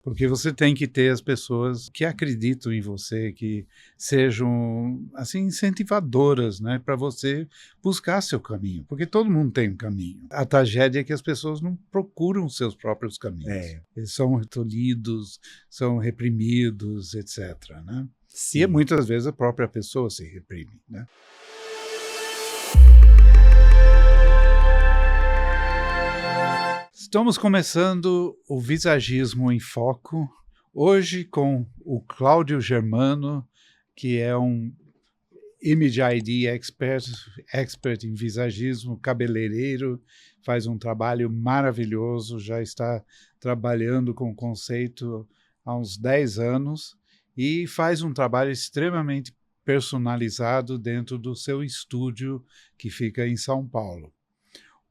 Porque você tem que ter as pessoas que acreditam em você, que sejam, assim, incentivadoras, né, para você buscar seu caminho, porque todo mundo tem um caminho. A tragédia é que as pessoas não procuram seus próprios caminhos. É, Eles são tolhidos, são reprimidos, etc., né? E sim. muitas vezes a própria pessoa se reprime, né? Estamos começando o Visagismo em Foco, hoje com o Cláudio Germano, que é um Image ID expert em visagismo, cabeleireiro, faz um trabalho maravilhoso, já está trabalhando com o conceito há uns 10 anos e faz um trabalho extremamente personalizado dentro do seu estúdio que fica em São Paulo.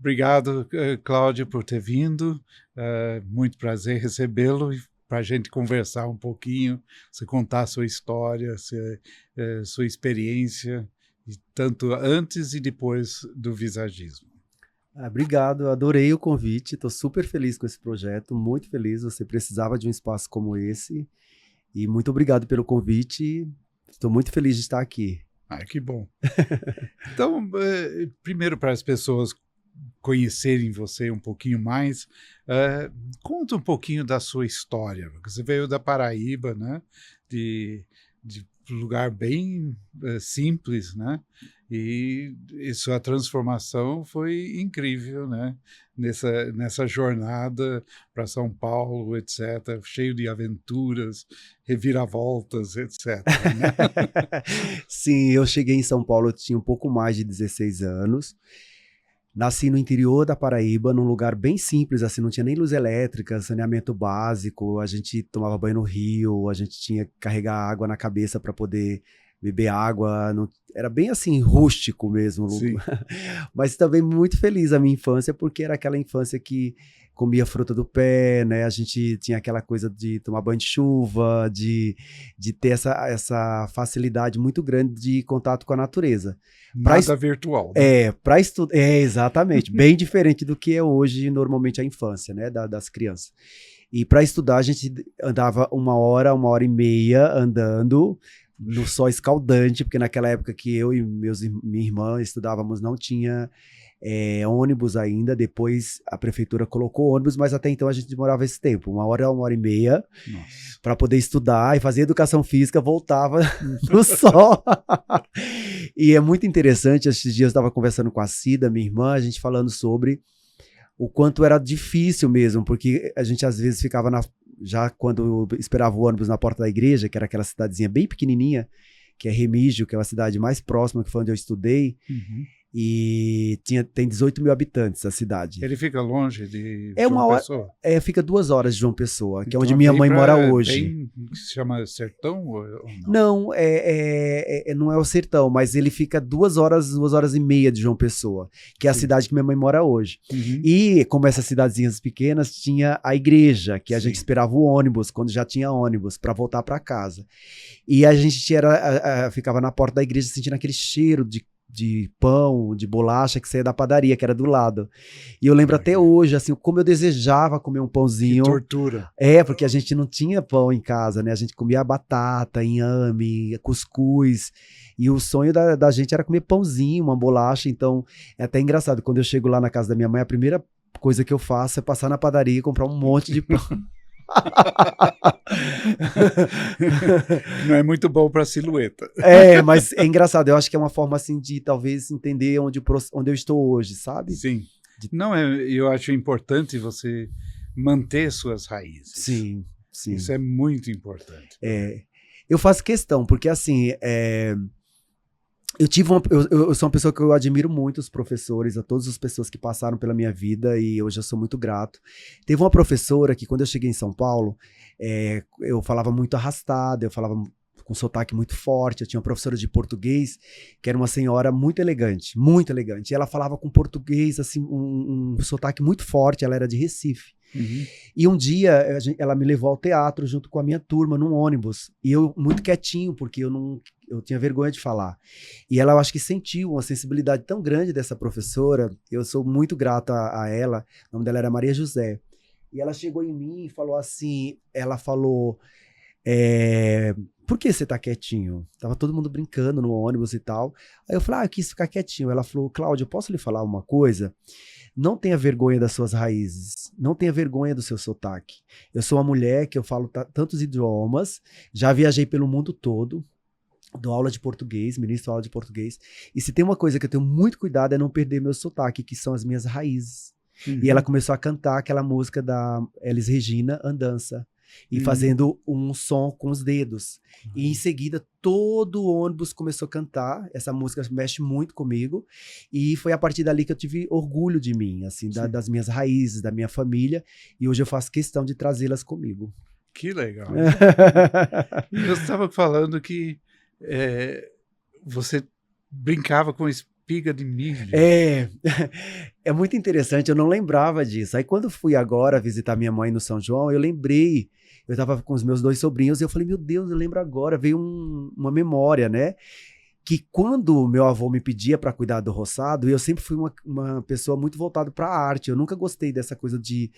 Obrigado, Cláudio, por ter vindo. Muito prazer recebê-lo para a gente conversar um pouquinho, você contar a sua história, sua experiência, tanto antes e depois do visagismo. Obrigado, adorei o convite, estou super feliz com esse projeto, muito feliz, você precisava de um espaço como esse, e muito obrigado pelo convite, estou muito feliz de estar aqui. Que bom. Então, primeiro para as pessoas conhecerem você um pouquinho mais, conta um pouquinho da sua história, porque você veio da Paraíba, né, de lugar bem simples, né, e sua transformação foi incrível, né, nessa jornada para São Paulo, etc., cheio de aventuras, reviravoltas, etc., né? Sim, eu cheguei em São Paulo, eu tinha um pouco mais de 16 anos, nasci no interior da Paraíba, num lugar bem simples, assim, não tinha nem luz elétrica, saneamento básico, a gente tomava banho no rio, a gente tinha que carregar água na cabeça para poder beber água, não, era bem assim, rústico mesmo. Mas também muito feliz a minha infância, porque era aquela infância que comia fruta do pé, né? A gente tinha aquela coisa de tomar banho de chuva, de ter essa facilidade muito grande de contato com a natureza. Nada virtual, né? Para estudar, exatamente, bem diferente do que é hoje normalmente a infância, né, das crianças. E para estudar a gente andava 1 hora e meia andando no sol escaldante, porque naquela época que eu e minha irmã estudávamos não tinha ônibus ainda, depois a prefeitura colocou ônibus, mas até então a gente demorava esse tempo, 1 hora e meia, para poder estudar e fazer educação física, voltava no sol. E é muito interessante, esses dias eu estava conversando com a Cida, minha irmã, a gente falando sobre o quanto era difícil mesmo, porque a gente às vezes ficava já quando eu esperava o ônibus na porta da igreja, que era aquela cidadezinha bem pequenininha, que é Remígio, que é a cidade mais próxima, que foi onde eu estudei, e tem 18 mil habitantes a cidade. Ele fica longe de João Pessoa? Fica 2 horas de João Pessoa, que então, é onde minha mãe mora hoje. Se chama sertão ou não? Não é o sertão, mas ele fica 2 horas e meia de João Pessoa, que é a cidade que minha mãe mora hoje. E como essas cidadezinhas pequenas, tinha a igreja, que a gente esperava o ônibus, quando já tinha ônibus, para voltar para casa. E a gente ficava na porta da igreja sentindo aquele cheiro de pão, de bolacha que saía da padaria, que era do lado. E eu lembro até hoje, assim, como eu desejava comer um pãozinho. Que tortura. Porque a gente não tinha pão em casa, né? A gente comia batata, inhame, cuscuz. E o sonho da gente era comer pãozinho, uma bolacha. Então, é até engraçado. Quando eu chego lá na casa da minha mãe, a primeira coisa que eu faço é passar na padaria e comprar um monte de pão. Não é muito bom para silhueta. Mas é engraçado, eu acho que é uma forma assim de talvez entender onde eu estou hoje, sabe? Sim. Não, eu acho importante você manter suas raízes. Sim. Isso é muito importante. Eu faço questão, porque assim, eu sou uma pessoa que eu admiro muito os professores, a todas as pessoas que passaram pela minha vida, e hoje eu sou muito grato. Teve uma professora que quando eu cheguei em São Paulo, eu falava muito arrastado, eu falava com sotaque muito forte. Eu tinha uma professora de português que era uma senhora muito elegante, e ela falava com português, assim, um sotaque muito forte, ela era de Recife. E um dia ela me levou ao teatro junto com a minha turma num ônibus, e eu muito quietinho, porque eu tinha vergonha de falar. E ela, eu acho que sentiu uma sensibilidade tão grande dessa professora. Eu sou muito grato a ela. O nome dela era Maria José. E ela chegou em mim e falou assim, ela falou, por que você tá quietinho? Tava todo mundo brincando no ônibus e tal. Aí eu falei, eu quis ficar quietinho. Ela falou, Cláudio, posso lhe falar uma coisa? Não tenha vergonha das suas raízes, não tenha vergonha do seu sotaque. Eu sou uma mulher que eu falo tantos idiomas, já viajei pelo mundo todo, dou aula de português, ministro aula de português, e se tem uma coisa que eu tenho muito cuidado é não perder meu sotaque, que são as minhas raízes. E ela começou a cantar aquela música da Elis Regina, Andança, e fazendo um som com os dedos. E em seguida, todo o ônibus começou a cantar. Essa música mexe muito comigo. E foi a partir dali que eu tive orgulho de mim, assim, das minhas raízes, da minha família. E hoje eu faço questão de trazê-las comigo. Que legal. Eu estava falando que você brincava com espiga de milho. É muito interessante, eu não lembrava disso. Aí quando fui agora visitar minha mãe no São João, eu lembrei, eu estava com os meus 2 sobrinhos e eu falei, meu Deus, eu lembro agora, veio uma memória, né? Que quando meu avô me pedia para cuidar do roçado, eu sempre fui uma pessoa muito voltada para a arte. Eu nunca gostei dessa coisa de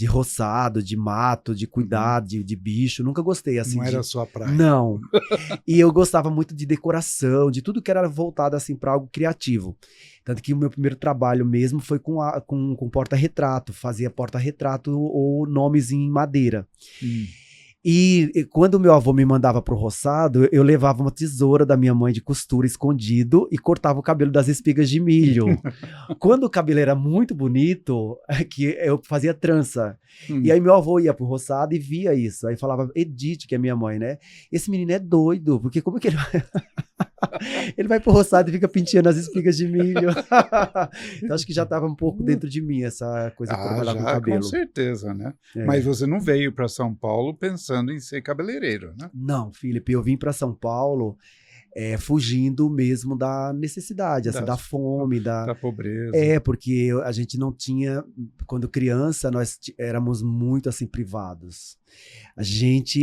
roçado, de mato, de cuidar de bicho. Nunca gostei assim. Não era a sua praia. Não. E eu gostava muito de decoração, de tudo que era voltado assim para algo criativo. Tanto que o meu primeiro trabalho mesmo foi com porta-retrato. Fazia porta-retrato ou nomes em madeira. E quando meu avô me mandava pro roçado, eu levava uma tesoura da minha mãe de costura escondido e cortava o cabelo das espigas de milho. Quando o cabelo era muito bonito, que eu fazia trança. E aí meu avô ia pro roçado e via isso. Aí falava, Edith, que é minha mãe, né? Esse menino é doido, porque como é que ele vai... Ele vai pro roçado e fica penteando as espigas de milho. Então acho que já estava um pouco dentro de mim essa coisa de trabalhar com cabelo. Com certeza, né? Mas você não veio para São Paulo pensando em ser cabeleireiro, né? Não, Felipe, eu vim para São Paulo fugindo mesmo da necessidade, assim, da fome, da pobreza. Porque a gente não tinha, quando criança, nós éramos muito assim privados.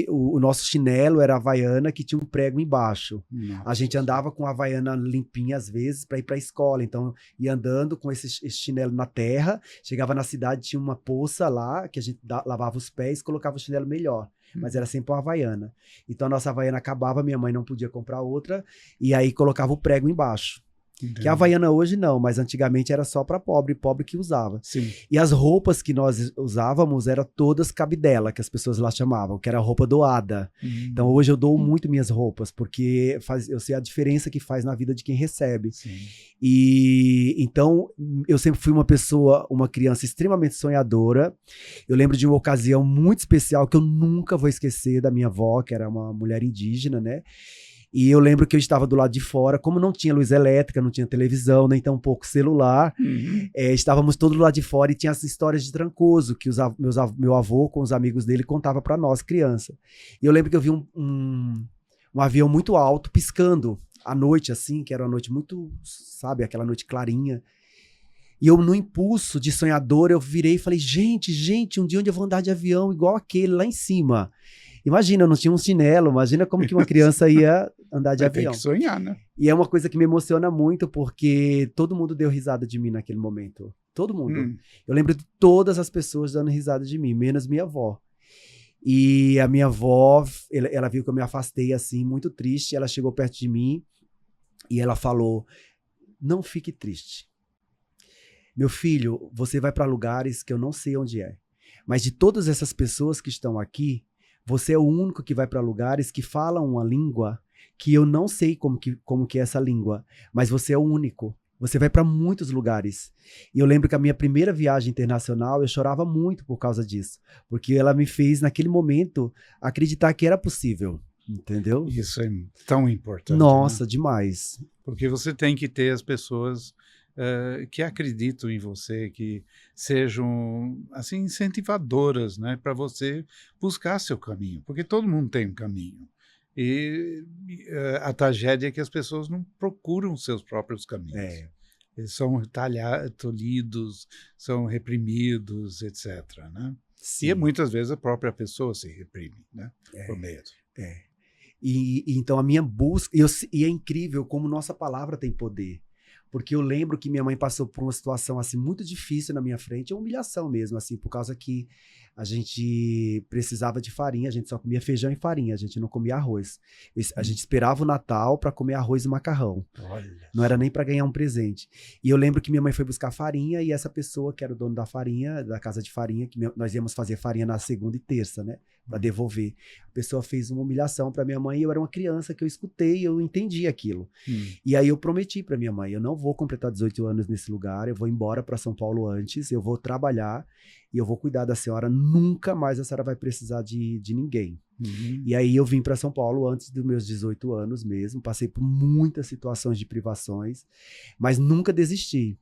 O nosso chinelo era havaiana que tinha um prego embaixo. Nossa. A gente andava com a havaiana limpinha às vezes para ir para a escola, então ia andando com esse chinelo na terra, chegava na cidade, tinha uma poça lá que a gente lavava os pés, colocava o chinelo melhor. Mas era sempre uma havaiana. Então a nossa havaiana acabava, minha mãe não podia comprar outra, e aí colocava o prego embaixo. Entendi. Que a havaiana hoje não, mas antigamente era só para pobre que usava. Sim. E as roupas que nós usávamos eram todas cabidela, que as pessoas lá chamavam, que era roupa doada. Então hoje eu dou muito minhas roupas, porque eu sei a diferença que faz na vida de quem recebe. Sim. E então eu sempre fui uma criança extremamente sonhadora. Eu lembro de uma ocasião muito especial que eu nunca vou esquecer da minha avó, que era uma mulher indígena, né? E eu lembro que eu estava do lado de fora, como não tinha luz elétrica, não tinha televisão, nem tampouco celular, estávamos todos do lado de fora e tinha as histórias de Trancoso, que meu avô com os amigos dele contava para nós, criança. E eu lembro que eu vi um avião muito alto piscando à noite, assim, que era uma noite muito, sabe, aquela noite clarinha. E eu, no impulso de sonhador, eu virei e falei, gente, um dia onde eu vou andar de avião igual aquele lá em cima. Imagina, eu não tinha um chinelo, imagina como que uma criança ia andar de avião. Tem que sonhar, né? E é uma coisa que me emociona muito, porque todo mundo deu risada de mim naquele momento. Todo mundo. Eu lembro de todas as pessoas dando risada de mim, menos minha avó. E a minha avó, ela viu que eu me afastei assim, muito triste, ela chegou perto de mim e ela falou, não fique triste. Meu filho, você vai para lugares que eu não sei onde é. Mas de todas essas pessoas que estão aqui, você é o único que vai para lugares que falam uma língua que eu não sei como que é essa língua, mas você é o único. Você vai para muitos lugares. E eu lembro que a minha primeira viagem internacional, eu chorava muito por causa disso, porque ela me fez, naquele momento, acreditar que era possível, entendeu? Isso é tão importante. Nossa, né? Demais. Porque você tem que ter as pessoas que acreditam em você, que sejam assim incentivadoras, né, para você buscar seu caminho, porque todo mundo tem um caminho. E a tragédia é que as pessoas não procuram seus próprios caminhos. Eles são tolhidos, são reprimidos, etc. Né? E muitas vezes a própria pessoa se reprime, né, por medo. E então a minha busca, e é incrível como nossa palavra tem poder. Porque eu lembro que minha mãe passou por uma situação assim muito difícil na minha frente, uma humilhação mesmo, assim, por causa que a gente precisava de farinha, a gente só comia feijão e farinha, a gente não comia arroz. A gente esperava o Natal para comer arroz e macarrão. Olha. Não era nem para ganhar um presente. E eu lembro que minha mãe foi buscar farinha e essa pessoa que era o dono da farinha, da casa de farinha, que nós íamos fazer farinha na segunda e terça, né? Para devolver. A pessoa fez uma humilhação para minha mãe e eu era uma criança que eu escutei, eu entendi aquilo. E aí eu prometi para minha mãe, eu não vou completar 18 anos nesse lugar, eu vou embora para São Paulo antes, eu vou trabalhar e eu vou cuidar da senhora, nunca mais a senhora vai precisar de ninguém. E aí eu vim para São Paulo antes dos meus 18 anos mesmo, passei por muitas situações de privações, mas nunca desisti.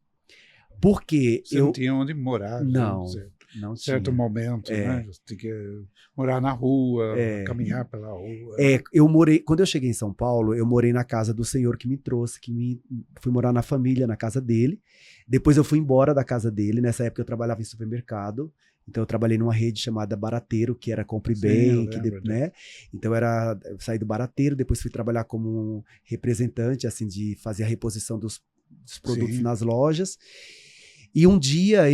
Porque Você não tinha onde morar. Não, né? não tinha. Certo momento, né? Você tem que morar na rua, caminhar pela rua. Quando eu cheguei em São Paulo, eu morei na casa do senhor que me trouxe, fui morar na família, na casa dele. Depois eu fui embora da casa dele, nessa época eu trabalhava em supermercado, então eu trabalhei numa rede chamada Barateiro, que era Compre Bem, né? Então eu saí do Barateiro, depois fui trabalhar como representante, assim, de fazer a reposição dos produtos nas lojas. E um dia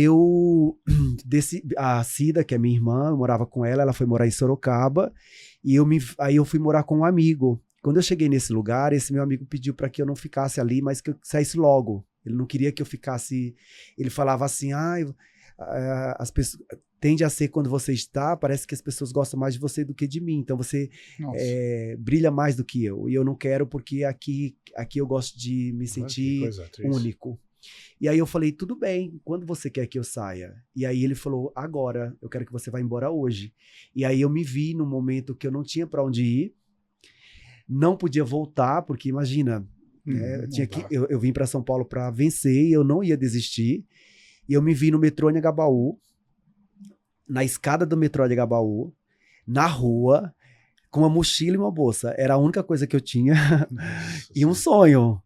a Cida, que é minha irmã, eu morava com ela, ela foi morar em Sorocaba, e aí eu fui morar com um amigo. Quando eu cheguei nesse lugar, esse meu amigo pediu para que eu não ficasse ali, mas que eu saísse logo. Ele não queria que eu ficasse... Ele falava assim, as pessoas... Tende a ser quando você está, parece que as pessoas gostam mais de você do que de mim. Então você brilha mais do que eu. E eu não quero porque aqui eu gosto de me sentir único. E aí eu falei, tudo bem, quando você quer que eu saia? E aí ele falou, agora, eu quero que você vá embora hoje. E aí eu me vi num momento que eu não tinha para onde ir, não podia voltar, porque imagina, eu vim para São Paulo para vencer e eu não ia desistir. E eu me vi no metrô em Agabaú, na escada do metrô de Agabaú, na rua, com uma mochila e uma bolsa. Era a única coisa que eu tinha e um sonho.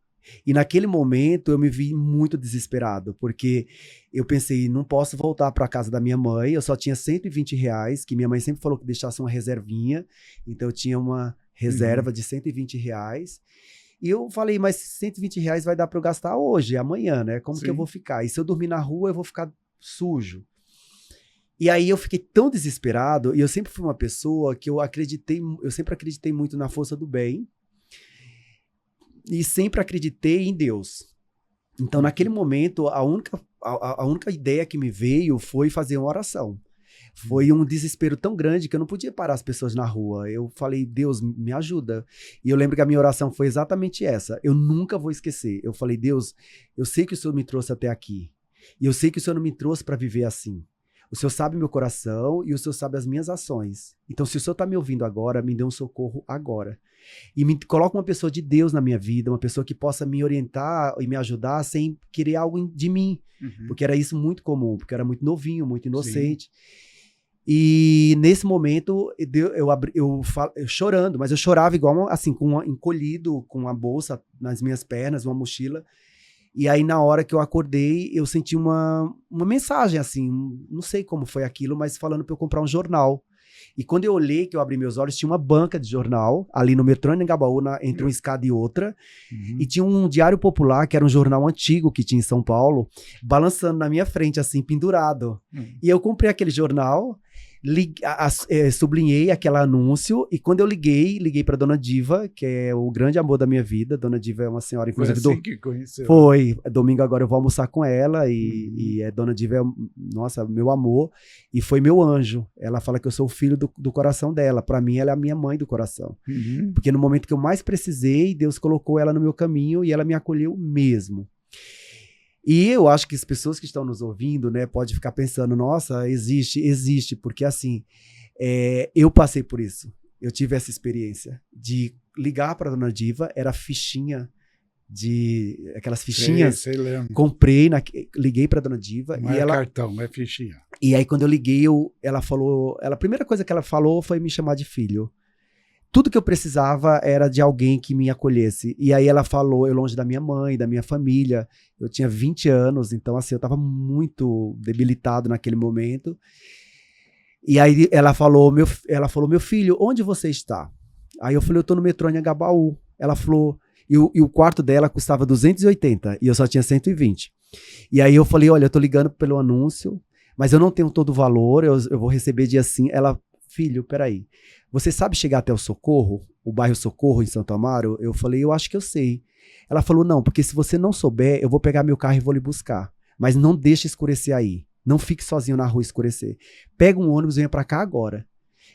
E naquele momento eu me vi muito desesperado, porque eu pensei, não posso voltar para a casa da minha mãe, eu só tinha R$120, que minha mãe sempre falou que deixasse uma reservinha, então eu tinha uma reserva de R$120. E eu falei, mas R$120 vai dar para eu gastar hoje, amanhã, né? Como que eu vou ficar? E se eu dormir na rua, eu vou ficar sujo. E aí eu fiquei tão desesperado, e eu sempre fui uma pessoa que eu sempre acreditei muito na força do bem, e sempre acreditei em Deus. Então, naquele momento, a única ideia que me veio foi fazer uma oração. Foi um desespero tão grande que eu não podia parar as pessoas na rua. Eu falei, Deus, me ajuda. E eu lembro que a minha oração foi exatamente essa. Eu nunca vou esquecer. Eu falei, Deus, eu sei que o Senhor me trouxe até aqui. E eu sei que o Senhor não me trouxe para viver assim. O Senhor sabe meu coração e o Senhor sabe as minhas ações. Então, se o Senhor está me ouvindo agora, me dê um socorro agora. E me coloca uma pessoa de Deus na minha vida, uma pessoa que possa me orientar e me ajudar sem querer algo de mim. Porque era isso muito comum, porque eu era muito novinho, muito inocente. E nesse momento, eu chorando, mas eu chorava igual, assim, encolhido, com uma bolsa nas minhas pernas, uma mochila. E aí, na hora que eu acordei, eu senti uma mensagem, assim, não sei como foi aquilo, mas falando para eu comprar um jornal. E quando eu olhei, que eu abri meus olhos, tinha uma banca de jornal, ali no metrô em Engabaú, entre uma escada e outra, e tinha um Diário Popular, que era um jornal antigo que tinha em São Paulo, balançando na minha frente, assim, pendurado. E eu comprei aquele jornal, sublinhei aquele anúncio, e quando eu liguei para Dona Diva, que é o grande amor da minha vida. Dona Diva é uma senhora, inclusive... Foi assim que conheceu. Foi. Domingo agora eu vou almoçar com ela, e Dona Diva é, nossa, meu amor, e foi meu anjo. Ela fala que eu sou o filho do coração dela. Para mim, ela é a minha mãe do coração. Porque no momento que eu mais precisei, Deus colocou ela no meu caminho, e ela me acolheu mesmo. E eu acho que as pessoas que estão nos ouvindo, né, podem ficar pensando, nossa, existe, porque assim, eu passei por isso. Eu tive essa experiência de ligar para a Dona Diva, era fichinha, aquelas fichinhas. Sei, comprei, liguei para a Dona Diva. Não é cartão, é fichinha. E aí quando eu liguei, a primeira coisa que ela falou foi me chamar de filho. Tudo que eu precisava era de alguém que me acolhesse. E aí ela falou, eu longe da minha mãe, da minha família, eu tinha 20 anos, então assim, eu estava muito debilitado naquele momento. E aí ela falou, meu filho, onde você está? Aí eu falei, eu estou no metrô em Agabaú. Ela falou, e o quarto dela custava 280, e eu só tinha 120. E aí eu falei, olha, eu estou ligando pelo anúncio, mas eu não tenho todo o valor, eu vou receber dia assim. Ela, filho, peraí, você sabe chegar até o Socorro, o bairro Socorro em Santo Amaro? Eu falei, eu acho que eu sei. Ela falou, não, porque se você não souber, eu vou pegar meu carro e vou lhe buscar. Mas não deixe escurecer aí. Não fique sozinho na rua escurecer. Pega um ônibus e venha pra cá agora.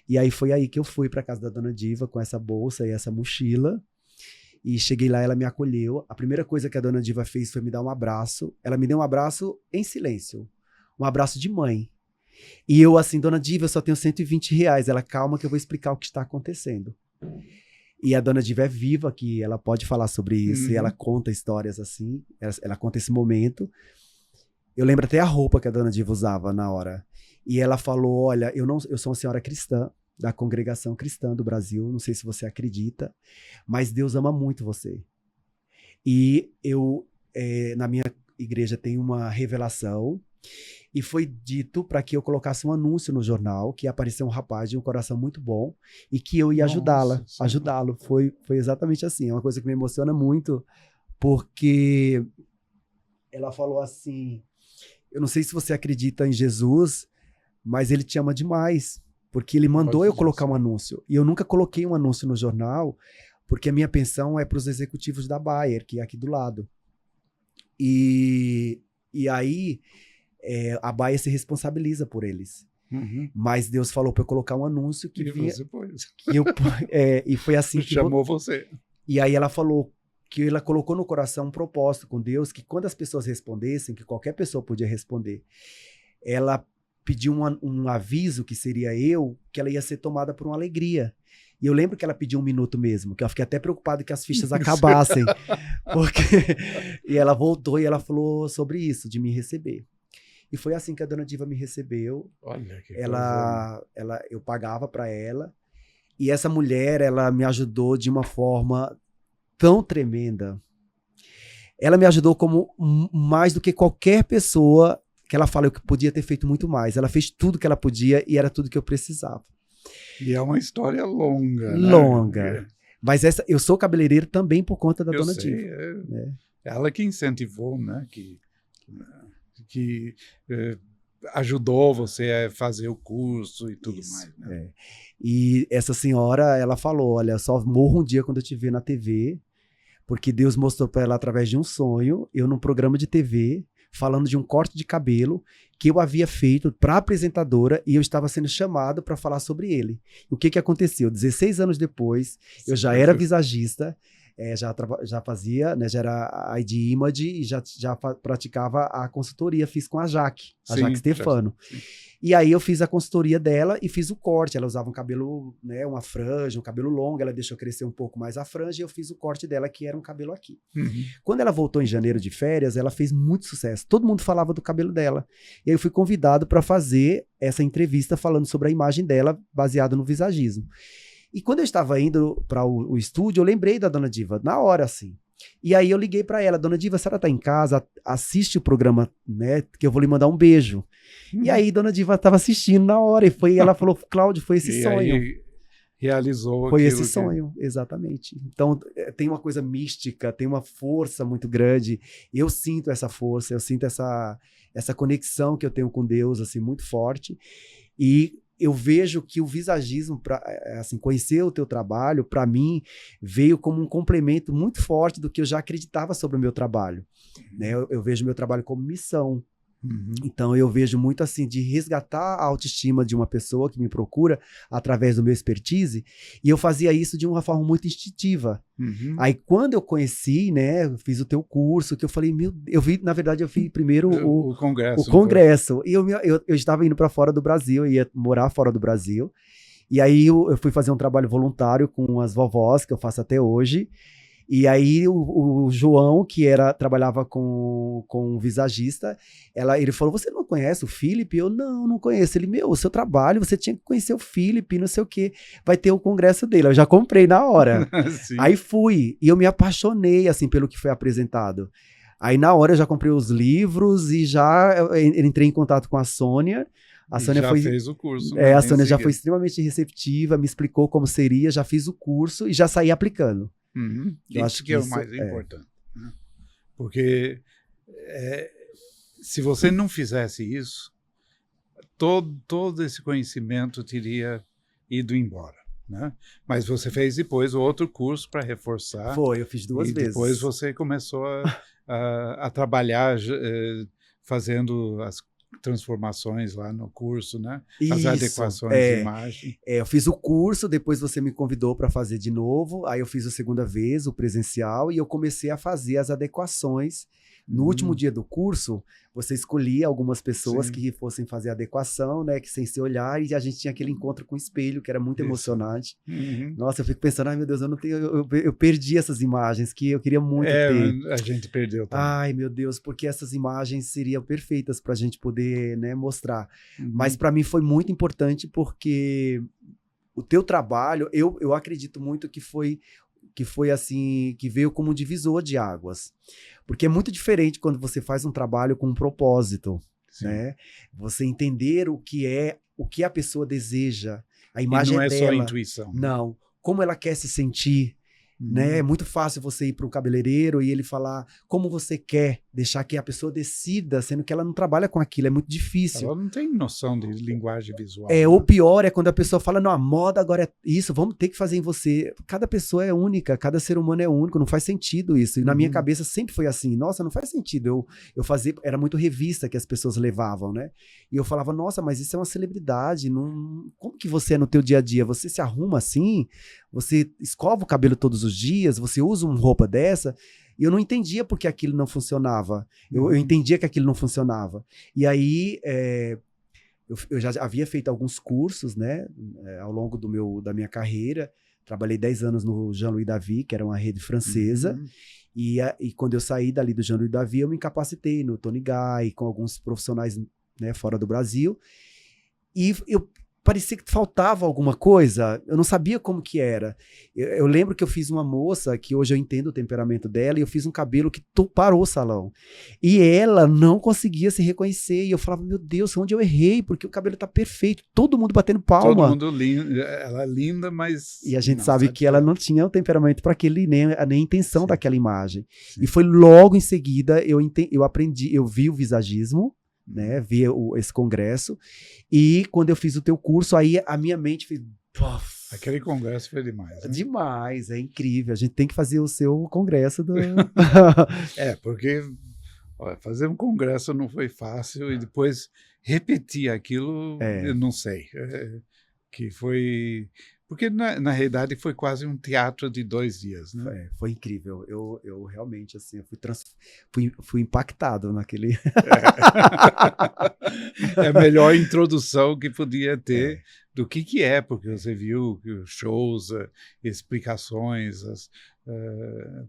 E aí foi aí que eu fui pra casa da Dona Diva com essa bolsa e essa mochila. E cheguei lá, ela me acolheu. A primeira coisa que a Dona Diva fez foi me dar um abraço. Ela me deu um abraço em silêncio. Um abraço de mãe. E eu assim, Dona Diva, eu só tenho R$ 120. Ela, calma que eu vou explicar o que está acontecendo. E a Dona Diva é viva aqui, ela pode falar sobre isso. E ela conta histórias assim, ela conta esse momento. Eu lembro até a roupa que a Dona Diva usava na hora. E ela falou, olha, eu sou uma senhora cristã, da congregação cristã do Brasil, não sei se você acredita, mas Deus ama muito você. E eu, na minha igreja, tenho uma revelação, e foi dito para que eu colocasse um anúncio no jornal, que ia aparecer um rapaz de um coração muito bom, e que eu ia ajudá-lo. Foi exatamente assim, é uma coisa que me emociona muito, porque ela falou assim, eu não sei se você acredita em Jesus, mas ele te ama demais, porque ele mandou eu colocar um anúncio. E eu nunca coloquei um anúncio no jornal, porque a minha pensão é para os executivos da Bayer, que é aqui do lado. E aí a Bayer se responsabiliza por eles. Mas Deus falou para eu colocar um anúncio que vinha... Você pôs. E foi assim que... Chamou você. E aí ela falou que ela colocou no coração um propósito com Deus, que quando as pessoas respondessem, que qualquer pessoa podia responder, ela pediu um aviso, que seria eu, que ela ia ser tomada por uma alegria. E eu lembro que ela pediu 1 minuto mesmo, que eu fiquei até preocupado que as fichas acabassem. E ela voltou e ela falou sobre isso, de me receber. E foi assim que a Dona Diva me recebeu. Olha que eu pagava para ela. E essa mulher, ela me ajudou de uma forma tão tremenda. Ela me ajudou como mais do que qualquer pessoa que ela fala que podia ter feito muito mais. Ela fez tudo que ela podia e era tudo que eu precisava. E é uma história longa, né? Longa. Mas eu sou cabeleireiro também por conta da Dona Diva. Ela que incentivou, né? Que ajudou você a fazer o curso e tudo mais. Né? E essa senhora, ela falou, olha, só morro um dia quando eu te ver na TV, porque Deus mostrou para ela através de um sonho, eu num programa de TV, falando de um corte de cabelo que eu havia feito para a apresentadora e eu estava sendo chamado para falar sobre ele. O que aconteceu? 16 anos depois, eu já era visagista, já fazia, né, já era ID Image e já praticava a consultoria, fiz com a Jaque Stefano. E aí eu fiz a consultoria dela e fiz o corte. Ela usava um cabelo, né, uma franja, um cabelo longo, ela deixou crescer um pouco mais a franja e eu fiz o corte dela, que era um cabelo aqui. Quando ela voltou em janeiro de férias, ela fez muito sucesso. Todo mundo falava do cabelo dela. E aí eu fui convidado para fazer essa entrevista falando sobre a imagem dela, baseada no visagismo. E quando eu estava indo para o estúdio, eu lembrei da Dona Diva, na hora, assim. E aí eu liguei para ela, Dona Diva, a senhora tá em casa, assiste o programa, né, que eu vou lhe mandar um beijo. E aí Dona Diva estava assistindo na hora, e ela falou, Cláudio, foi esse sonho. Aí realizou foi esse sonho, exatamente. Então tem uma coisa mística, tem uma força muito grande. Eu sinto essa força, eu sinto essa conexão que eu tenho com Deus, assim, muito forte. E eu vejo que o visagismo, assim, conhecer o teu trabalho, para mim, veio como um complemento muito forte do que eu já acreditava sobre o meu trabalho. Né? Eu vejo o meu trabalho como missão. Então eu vejo muito assim, de resgatar a autoestima de uma pessoa que me procura através do meu expertise, e eu fazia isso de uma forma muito instintiva. Aí quando eu conheci, né, eu fiz o teu curso, que eu falei, na verdade eu fiz primeiro o congresso, e eu estava indo para fora do Brasil, eu ia morar fora do Brasil, e aí eu fui fazer um trabalho voluntário com as vovós, que eu faço até hoje. E aí o João, que trabalhava com um visagista, ele falou, você não conhece o Felipe? Eu, não conheço. Ele, o seu trabalho, você tinha que conhecer o Felipe, não sei o quê. Vai ter o congresso dele. Eu já comprei na hora. Aí fui, e eu me apaixonei, assim, pelo que foi apresentado. Aí na hora eu já comprei os livros e já entrei em contato com a Sônia. A Sônia fez o curso. A Sônia já foi extremamente receptiva, me explicou como seria, já fiz o curso e já saí aplicando. Eu acho que é o mais importante. Né? Porque se você não fizesse isso, todo esse conhecimento teria ido embora, né? Mas você fez depois outro curso para reforçar. Foi, eu fiz 2 e vezes. depois você começou a trabalhar fazendo as transformações lá no curso, né? As Isso, adequações de imagem. eu fiz o curso, depois você me convidou para fazer de novo, aí eu fiz a segunda vez, o presencial, e eu comecei a fazer as adequações. No último dia do curso, você escolhia algumas pessoas Sim. que fossem fazer a adequação, né, que sem se olhar, e a gente tinha aquele encontro com o espelho, que era muito Isso. emocionante. Uhum. Nossa, eu fico pensando, ai meu Deus, eu não tenho, eu perdi essas imagens que eu queria muito ter. A gente perdeu também. Ai, meu Deus, porque essas imagens seriam perfeitas para a gente poder, né, mostrar. Uhum. Mas para mim foi muito importante porque o teu trabalho, eu acredito muito que foi assim, que veio como um divisor de águas. Porque é muito diferente quando você faz um trabalho com um propósito, Sim. né? Você entender o que a pessoa deseja, a E imagem não é dela. só intuição. Né? Não, como ela quer se sentir. Né? É muito fácil você ir para um cabeleireiro e ele falar como você quer, deixar que a pessoa decida, sendo que ela não trabalha com aquilo, é muito difícil. Ela não tem noção de linguagem visual. O pior é quando a pessoa fala, não, a moda agora é isso, vamos ter que fazer em você. Cada pessoa é única, cada ser humano é único, não faz sentido isso. E na minha cabeça sempre foi assim, nossa, não faz sentido. Eu fazia, era muito revista que as pessoas levavam, né? E eu falava, nossa, mas isso é uma celebridade, não, como que você é no teu dia a dia? Você se arruma assim? Você escova o cabelo todos os dias? Você usa uma roupa dessa? E eu não entendia porque aquilo não funcionava. Eu entendia que aquilo não funcionava. E aí, eu já havia feito alguns cursos, né, ao longo da minha carreira. Trabalhei 10 anos no Jean-Louis David, que era uma rede francesa. E quando eu saí dali do Jean-Louis David, eu me incapacitei no Tony Guy, com alguns profissionais, né, fora do Brasil. E eu parecia que faltava alguma coisa, eu não sabia como que era. Eu lembro que eu fiz uma moça, que hoje eu entendo o temperamento dela, e eu fiz um cabelo que parou o salão. E ela não conseguia se reconhecer, e eu falava, meu Deus, onde eu errei? Porque o cabelo tá perfeito, todo mundo batendo palma. Todo mundo lindo, ela é linda, mas... E a gente sabe que ela não tinha o temperamento para aquele, nem a intenção Sim. daquela imagem. Sim. E foi logo em seguida, eu aprendi, eu vi o visagismo, né, vi esse congresso, e quando eu fiz o teu curso, aí a minha mente fez... Aquele congresso foi demais. Né? Demais, é incrível. A gente tem que fazer o seu congresso do... Porque fazer um congresso não foi fácil, e depois repetir aquilo, eu não sei. Que foi... Porque, na realidade, foi quase um teatro de 2 dias, né? Foi incrível. Eu realmente, assim, fui impactado naquele... É a melhor introdução que podia ter do que é, porque você viu os shows, explicações,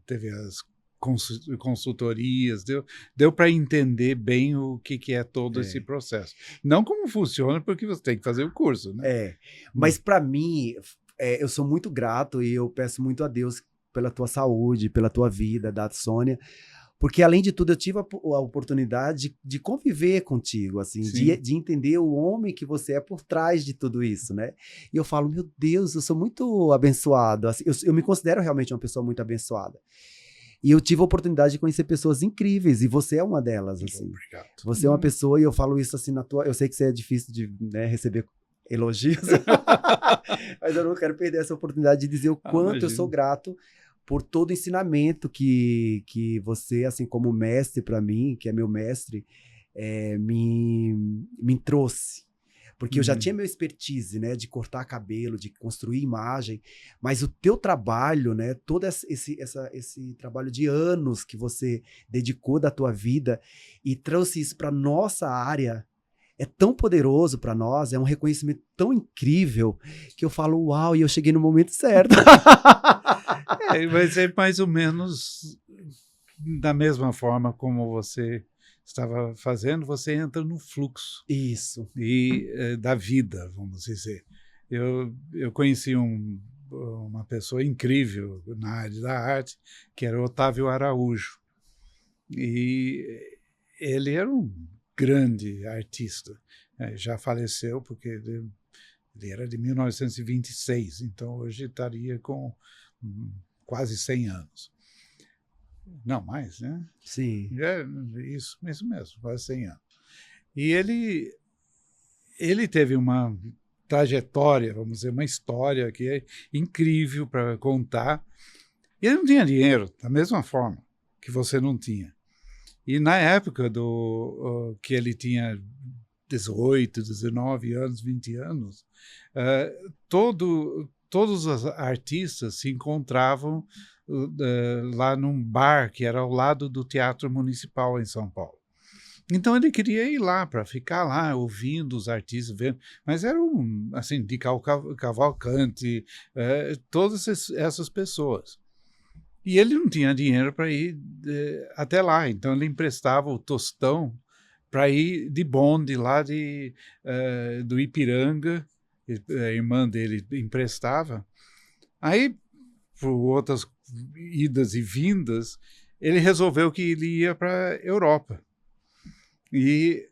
teve as consultorias, deu para entender bem o que é todo esse processo. Não como funciona, porque você tem que fazer o curso, né? Mas para mim, eu sou muito grato e eu peço muito a Deus pela tua saúde, pela tua vida, da Sônia, porque além de tudo eu tive a oportunidade de conviver contigo, assim, de entender o homem que você é por trás de tudo isso, né? E eu falo, meu Deus, eu sou muito abençoado, assim, eu me considero realmente uma pessoa muito abençoada. E eu tive a oportunidade de conhecer pessoas incríveis, e você é uma delas, assim. Obrigado. Você é uma pessoa, e eu falo isso assim eu sei que você é difícil de, né, receber elogios, mas eu não quero perder essa oportunidade de dizer o quanto eu sou grato por todo o ensinamento que você, assim como mestre para mim, que é meu mestre, me trouxe. Porque eu já tinha meu expertise, né, de cortar cabelo, de construir imagem, mas o teu trabalho, né, todo esse trabalho de anos que você dedicou da tua vida e trouxe isso para nossa área, é tão poderoso para nós, é um reconhecimento tão incrível, que eu falo, uau, e eu cheguei no momento certo. Vai ser mais ou menos da mesma forma como você estava fazendo, você entra no fluxo. Isso. Da vida, vamos dizer. Eu conheci uma pessoa incrível na área da arte, que era Otávio Araújo. E ele era um grande artista. Já faleceu, porque ele era de 1926, então hoje estaria com quase 100 anos. Não, mais, né? Sim. Isso mesmo, quase 100 anos. E ele ele teve uma trajetória, vamos dizer, uma história que é incrível para contar. E ele não tinha dinheiro, da mesma forma que você não tinha. E na época que ele tinha 18, 19 anos, 20 anos, todos os artistas se encontravam lá num bar que era ao lado do Teatro Municipal em São Paulo. Então ele queria ir lá para ficar lá ouvindo os artistas, vendo, mas era assim, de Cavalcante, todas essas pessoas. E ele não tinha dinheiro para ir até lá, então ele emprestava o tostão para ir de bonde lá do Ipiranga, a irmã dele emprestava. Aí, por outras idas e vindas, ele resolveu que ele ia para a Europa. E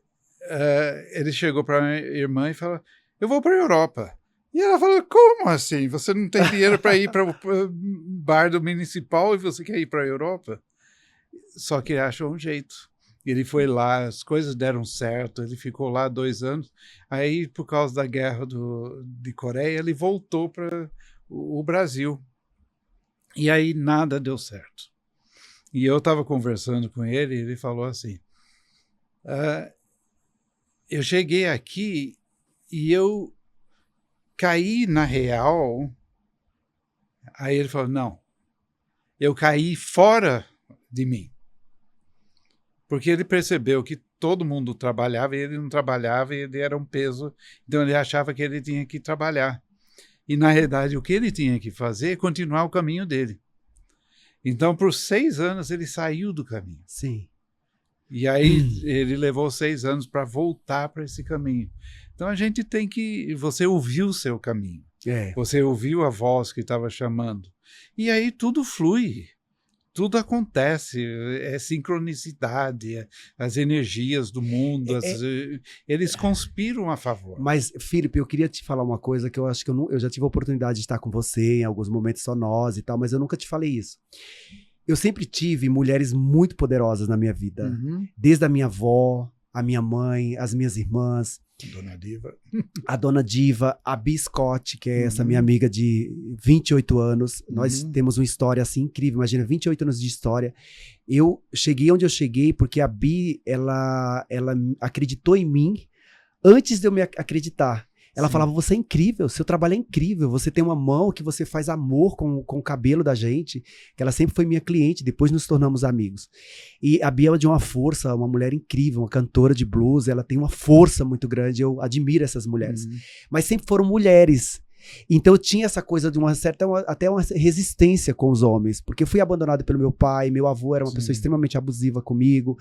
ele chegou para a irmã e falou, eu vou para a Europa. E ela falou, como assim? Você não tem dinheiro para ir para o bar do Municipal e você quer ir para a Europa? Só que ele achou um jeito. Ele foi lá, as coisas deram certo, ele ficou lá 2 anos. Aí, por causa da guerra de Coreia, ele voltou para o Brasil. E aí nada deu certo. E eu estava conversando com ele e ele falou assim, eu cheguei aqui e eu caí na real. Aí ele falou, não, eu caí fora de mim. Porque ele percebeu que todo mundo trabalhava e ele não trabalhava e ele era um peso. Então ele achava que ele tinha que trabalhar. E na realidade o que ele tinha que fazer é continuar o caminho dele. Então por 6 anos ele saiu do caminho. Sim. E aí ele levou 6 anos para voltar para esse caminho. Então a gente tem que... Você ouviu o seu caminho. Você ouviu a voz que estava chamando. E aí tudo flui. Tudo acontece. É sincronicidade. As energias do mundo. Eles conspiram a favor. Mas, Felipe, eu queria te falar uma coisa que eu acho que eu já tive a oportunidade de estar com você em alguns momentos só nós e tal, mas eu nunca te falei isso. Eu sempre tive mulheres muito poderosas na minha vida. Uhum. Desde a minha avó, a minha mãe, as minhas irmãs. Dona Diva. A Dona Diva, a Bi Scott, que é essa minha amiga de 28 anos. Nós temos uma história assim incrível. Imagina, 28 anos de história. Eu cheguei onde eu cheguei porque a Bi, ela acreditou em mim antes de eu me acreditar. Ela falava, você é incrível, seu trabalho é incrível, você tem uma mão que você faz amor com o cabelo da gente, que ela sempre foi minha cliente, depois nos tornamos amigos. E a Bia é de uma força, uma mulher incrível, uma cantora de blues, ela tem uma força muito grande, eu admiro essas mulheres. Mas sempre foram mulheres. Então eu tinha essa coisa de uma certa, até uma resistência com os homens, porque eu fui abandonado pelo meu pai, meu avô era uma pessoa extremamente abusiva comigo,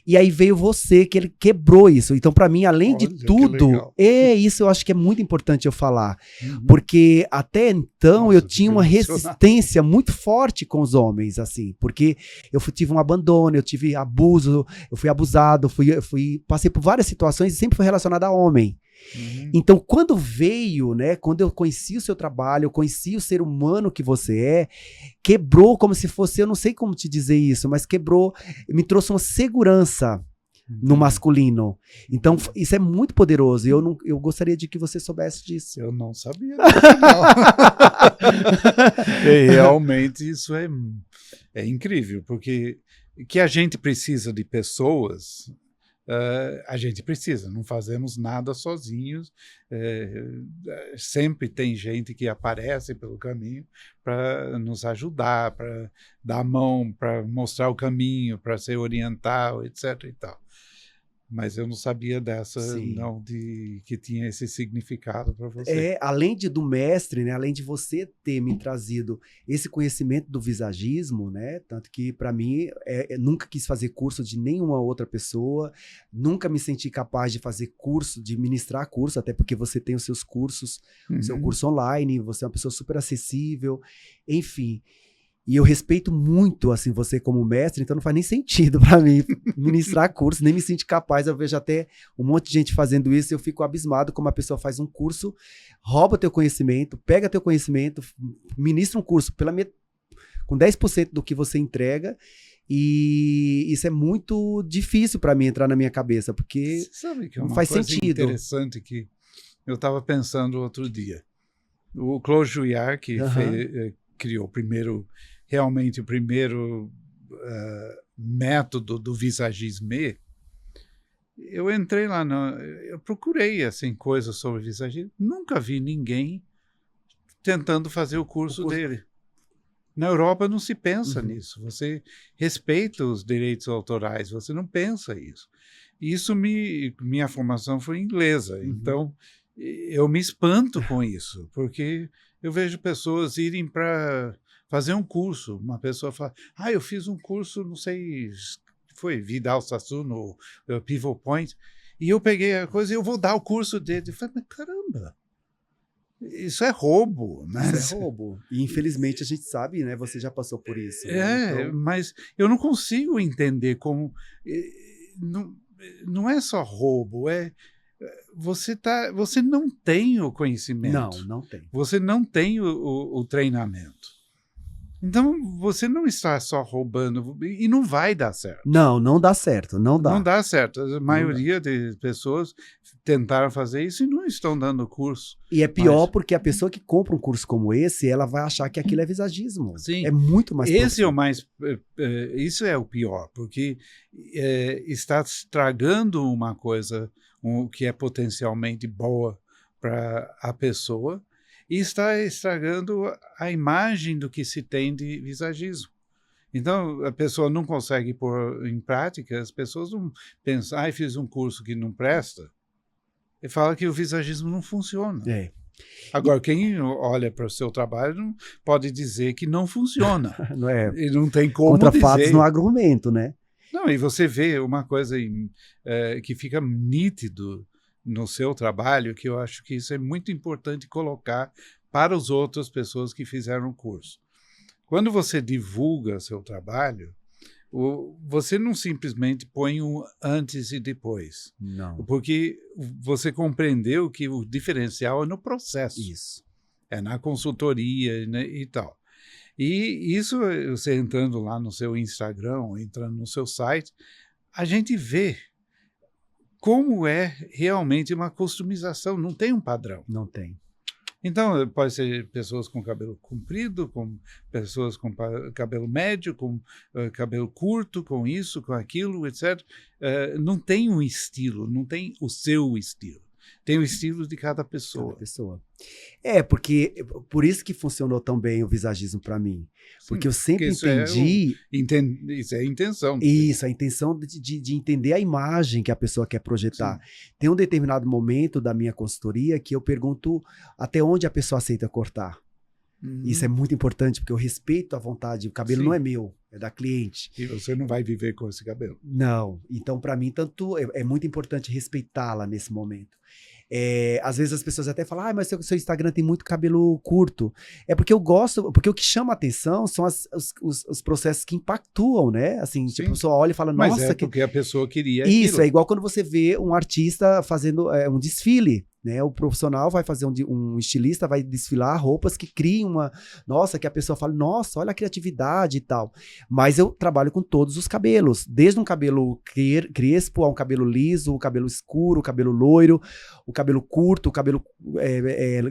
e aí veio você, que ele quebrou isso. Então pra mim, além de tudo, isso eu acho que é muito importante eu falar, porque até então eu tinha uma resistência muito forte com os homens, assim, porque eu tive um abandono, eu tive abuso, eu fui abusado, passei por várias situações e sempre foi relacionado a homem. Então, quando veio, né, quando eu conheci o seu trabalho, eu conheci o ser humano que você é, quebrou como se fosse, eu não sei como te dizer isso, mas quebrou, me trouxe uma segurança no masculino. Então, isso é muito poderoso e eu gostaria de que você soubesse disso. Eu não sabia disso, não. Realmente, isso é incrível, porque que a gente precisa de pessoas... a gente precisa, não fazemos nada sozinhos, sempre tem gente que aparece pelo caminho para nos ajudar, para dar a mão, para mostrar o caminho, para se orientar, etc. e tal. Mas eu não sabia dessa, não, que tinha esse significado para você. Além do mestre, né, além de você ter me trazido esse conhecimento do visagismo, né, tanto que para mim, nunca quis fazer curso de nenhuma outra pessoa, nunca me senti capaz de fazer curso, de ministrar curso, até porque você tem os seus cursos, o seu curso online, você é uma pessoa super acessível, enfim... E eu respeito muito, assim, você como mestre, então não faz nem sentido para mim ministrar curso, nem me sinto capaz. Eu vejo até um monte de gente fazendo isso e eu fico abismado como a pessoa faz um curso, rouba teu conhecimento, pega teu conhecimento, ministra um curso com 10% do que você entrega. E isso é muito difícil para mim entrar na minha cabeça, porque Você sabe que é não uma faz coisa sentido. interessante que eu estava pensando outro dia. O Claude Jouillard, que criou realmente o primeiro método do visagisme, eu entrei lá, eu procurei assim, coisas sobre visagismo, nunca vi ninguém tentando fazer o curso dele. Na Europa não se pensa nisso, você respeita os direitos autorais, você não pensa isso. Isso minha formação foi inglesa, então eu me espanto com isso, porque eu vejo pessoas irem para fazer um curso, uma pessoa fala, eu fiz um curso, não sei, foi Vidal-Sassoon, no Pivot Point, e eu peguei a coisa e eu vou dar o curso dele. Eu falei, mas caramba, isso é roubo, né? Isso é roubo. E infelizmente a gente sabe, né? Você já passou por isso. Né? Então... mas eu não consigo entender como... Não é só roubo, você não tem o conhecimento. Não tem. Você não tem o treinamento. Então, você não está só roubando, e não vai dar certo. Não dá certo, não dá. Não dá certo. A maioria das pessoas tentaram fazer isso e não estão dando curso. E é pior porque a pessoa que compra um curso como esse, ela vai achar que aquilo é visagismo. Sim. É muito mais Esse é o mais... isso é o pior, porque está estragando uma coisa que é potencialmente boa para a pessoa, e está estragando a imagem do que se tem de visagismo. Então, a pessoa não consegue pôr em prática, as pessoas não pensam, fiz um curso que não presta, e fala que o visagismo não funciona. Agora, quem olha para o seu trabalho não pode dizer que não funciona. Não é. E não tem como contra dizer. fatos no argumento, né? Não, e você vê uma coisa que fica nítido no seu trabalho, que eu acho que isso é muito importante colocar para as outras pessoas que fizeram o curso. Quando você divulga seu trabalho, você não simplesmente põe um antes e depois. Não. Porque você compreendeu que o diferencial é no processo. Isso. É na consultoria, né, e tal. E isso, você entrando lá no seu Instagram, entrando no seu site, a gente vê como é realmente uma customização, não tem um padrão. Não tem. Então, pode ser pessoas com cabelo comprido, com pessoas com cabelo médio, com cabelo curto, com isso, com aquilo, etc. Não tem um estilo, não tem o seu estilo. Tem o estilo de cada pessoa. Cada pessoa. Porque por isso que funcionou tão bem o visagismo para mim. Porque eu sempre entendi... Isso é a intenção. Isso, a intenção de entender a imagem que a pessoa quer projetar. Sim. Tem um determinado momento da minha consultoria que eu pergunto até onde a pessoa aceita cortar. Isso é muito importante, porque eu respeito a vontade. O cabelo não é meu, é da cliente. E você não vai viver com esse cabelo. Não. Então, para mim, é muito importante respeitá-la nesse momento. Às vezes as pessoas até falam, mas seu Instagram tem muito cabelo curto. É porque eu gosto, porque o que chama a atenção são os processos que impactuam, né? Assim, tipo, a pessoa olha e fala, nossa... Mas porque a pessoa queria Isso, aquilo. É igual quando você vê um artista fazendo um desfile, né? O profissional vai fazer um estilista, vai desfilar roupas que criam uma... Nossa, que a pessoa fala, nossa, olha a criatividade e tal. Mas eu trabalho com todos os cabelos, desde um cabelo crespo a um cabelo liso, o cabelo escuro, o cabelo loiro, o cabelo curto, o cabelo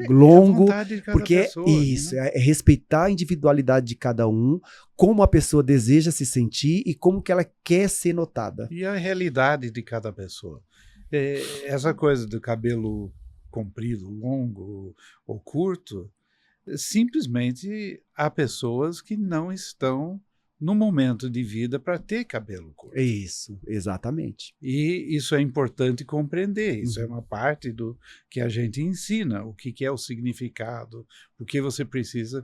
longo. É a vontade de cada porque pessoa, isso, né? É respeitar a individualidade de cada um, como a pessoa deseja se sentir e como que ela quer ser notada. E a realidade de cada pessoa. Essa coisa do cabelo comprido, longo ou curto, simplesmente há pessoas que não estão no momento de vida para ter cabelo curto. Isso, exatamente. E isso é importante compreender, isso é uma parte do que a gente ensina, o que é o significado, o que você precisa...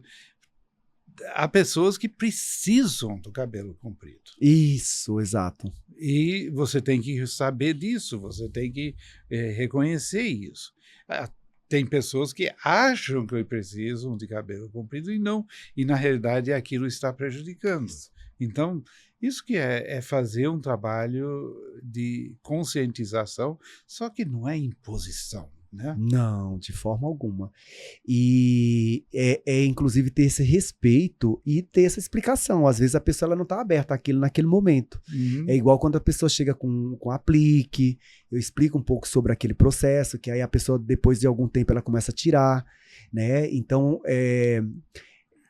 Há pessoas que precisam do cabelo comprido. Isso, exato. E você tem que saber disso, você tem que reconhecer isso. Tem pessoas que acham que precisam de cabelo comprido e na realidade aquilo está prejudicando. Então, isso que é fazer um trabalho de conscientização, só que não é imposição. né? Não, de forma alguma. E inclusive ter esse respeito e ter essa explicação. Às vezes a pessoa ela não está aberta àquilo naquele momento. É igual quando a pessoa chega com aplique, eu explico um pouco sobre aquele processo, que aí a pessoa, depois de algum tempo, ela começa a tirar, né? Então,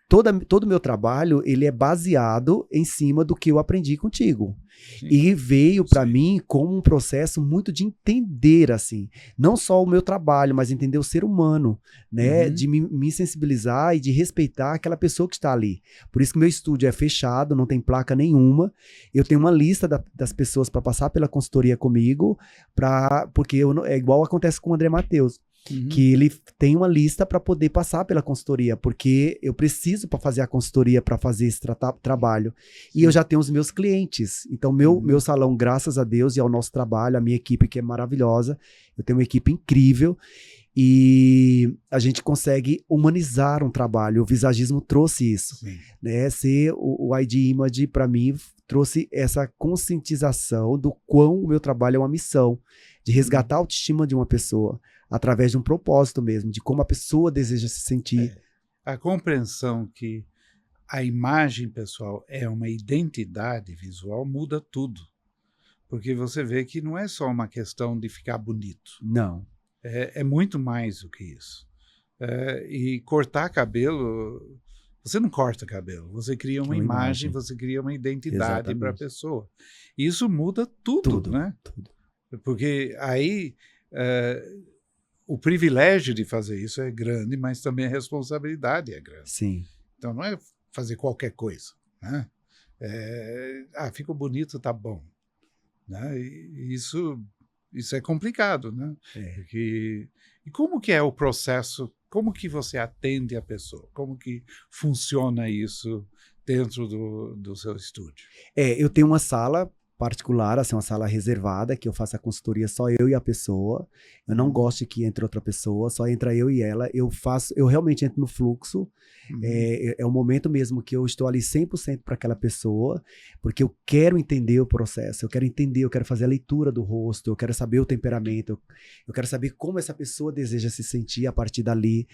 todo o meu trabalho, ele é baseado em cima do que eu aprendi contigo. Sim. E veio para mim como um processo muito de entender, assim, não só o meu trabalho, mas entender o ser humano, né? De me sensibilizar e de respeitar aquela pessoa que está ali. Por isso que meu estúdio é fechado, não tem placa nenhuma. Eu tenho uma lista das pessoas para passar pela consultoria comigo, porque é igual acontece com o André Matheus. Que ele tem uma lista para poder passar pela consultoria, porque eu preciso para fazer a consultoria, para fazer esse trabalho. Sim. E eu já tenho os meus clientes. Então, meu salão, graças a Deus e ao nosso trabalho, a minha equipe que é maravilhosa, eu tenho uma equipe incrível e a gente consegue humanizar um trabalho. O visagismo trouxe isso. Né? Ser o ID Image, para mim, trouxe essa conscientização do quão o meu trabalho é uma missão, de resgatar a autoestima de uma pessoa, através de um propósito mesmo, de como a pessoa deseja se sentir. A compreensão que a imagem pessoal é uma identidade visual muda tudo. Porque você vê que não é só uma questão de ficar bonito. Não. É muito mais do que isso. E cortar cabelo, você não corta cabelo, você cria uma imagem, você cria uma identidade para a pessoa. E isso muda tudo, né? Tudo. Porque aí o privilégio de fazer isso é grande, mas também a responsabilidade é grande. Sim. Então não é fazer qualquer coisa, né? Ficou bonito, tá bom. Né? E isso é complicado, né? E como que é o processo? Como que você atende a pessoa? Como que funciona isso dentro do seu estúdio? Eu tenho uma sala particular, assim, uma sala reservada, que eu faço a consultoria só eu e a pessoa. Eu não gosto que entre outra pessoa, só entra eu e ela. Eu realmente entro no fluxo. É o momento mesmo que eu estou ali 100% para aquela pessoa, porque eu quero entender o processo, eu quero fazer a leitura do rosto, eu quero saber o temperamento, eu quero saber como essa pessoa deseja se sentir a partir dali,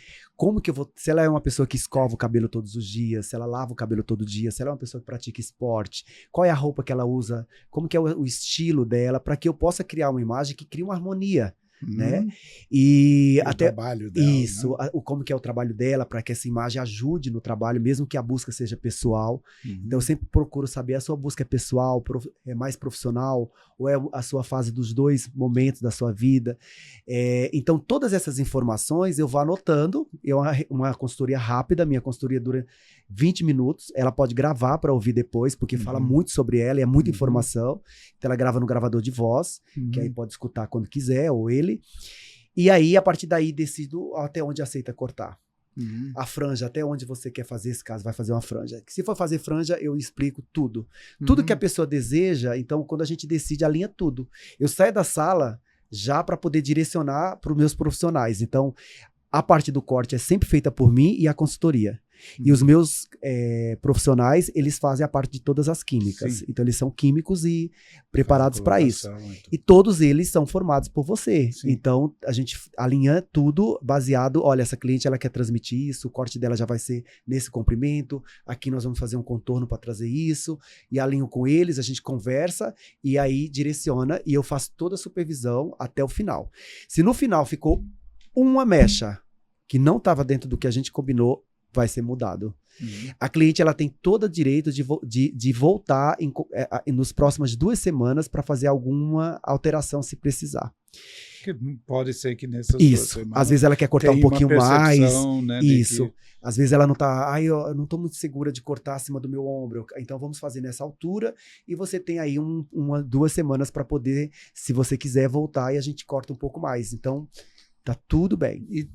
se ela é uma pessoa que escova o cabelo todos os dias, se ela lava o cabelo todo dia, se ela é uma pessoa que pratica esporte, qual é a roupa que ela usa, como que é o estilo dela, para que eu possa criar uma imagem que crie uma harmonia. Né? E até o trabalho dela, isso, né? Como que é o trabalho dela, para que essa imagem ajude no trabalho, mesmo que a busca seja pessoal. Então eu sempre procuro saber, a sua busca é pessoal, é mais profissional, ou é a sua fase dos dois momentos da sua vida. Então todas essas informações eu vou anotando. Uma consultoria rápida, minha consultoria dura 20 minutos, ela pode gravar para ouvir depois, porque fala muito sobre ela e é muita informação. Então ela grava no gravador de voz, que aí pode escutar quando quiser, ou ele. E aí, a partir daí, decido até onde aceita cortar. A franja, até onde você quer fazer, esse caso, vai fazer uma franja. Se for fazer franja, eu explico tudo. Tudo que a pessoa deseja, então, quando a gente decide, alinha tudo. Eu saio da sala já para poder direcionar para os meus profissionais. Então, a parte do corte é sempre feita por mim e a consultoria. E os meus profissionais, eles fazem a parte de todas as químicas. Sim. Então, eles são químicos e preparados para isso. E todos eles são formados por você. Sim. Então, a gente alinha tudo baseado, olha, essa cliente, ela quer transmitir isso, o corte dela já vai ser nesse comprimento, aqui nós vamos fazer um contorno para trazer isso, e alinho com eles, a gente conversa, e aí direciona, e eu faço toda a supervisão até o final. Se no final ficou uma mecha que não estava dentro do que a gente combinou, vai ser mudado. A cliente, ela tem todo o direito de voltar nos próximas 2 semanas para fazer alguma alteração se precisar. Que pode ser que nessas 2 semanas... Às vezes ela quer cortar um pouquinho mais. Né, isso. Às vezes ela não tá... eu não tô muito segura de cortar acima do meu ombro. Então vamos fazer nessa altura. E você tem aí 2 semanas para poder, se você quiser, voltar e a gente corta um pouco mais. Então, tá tudo bem. E...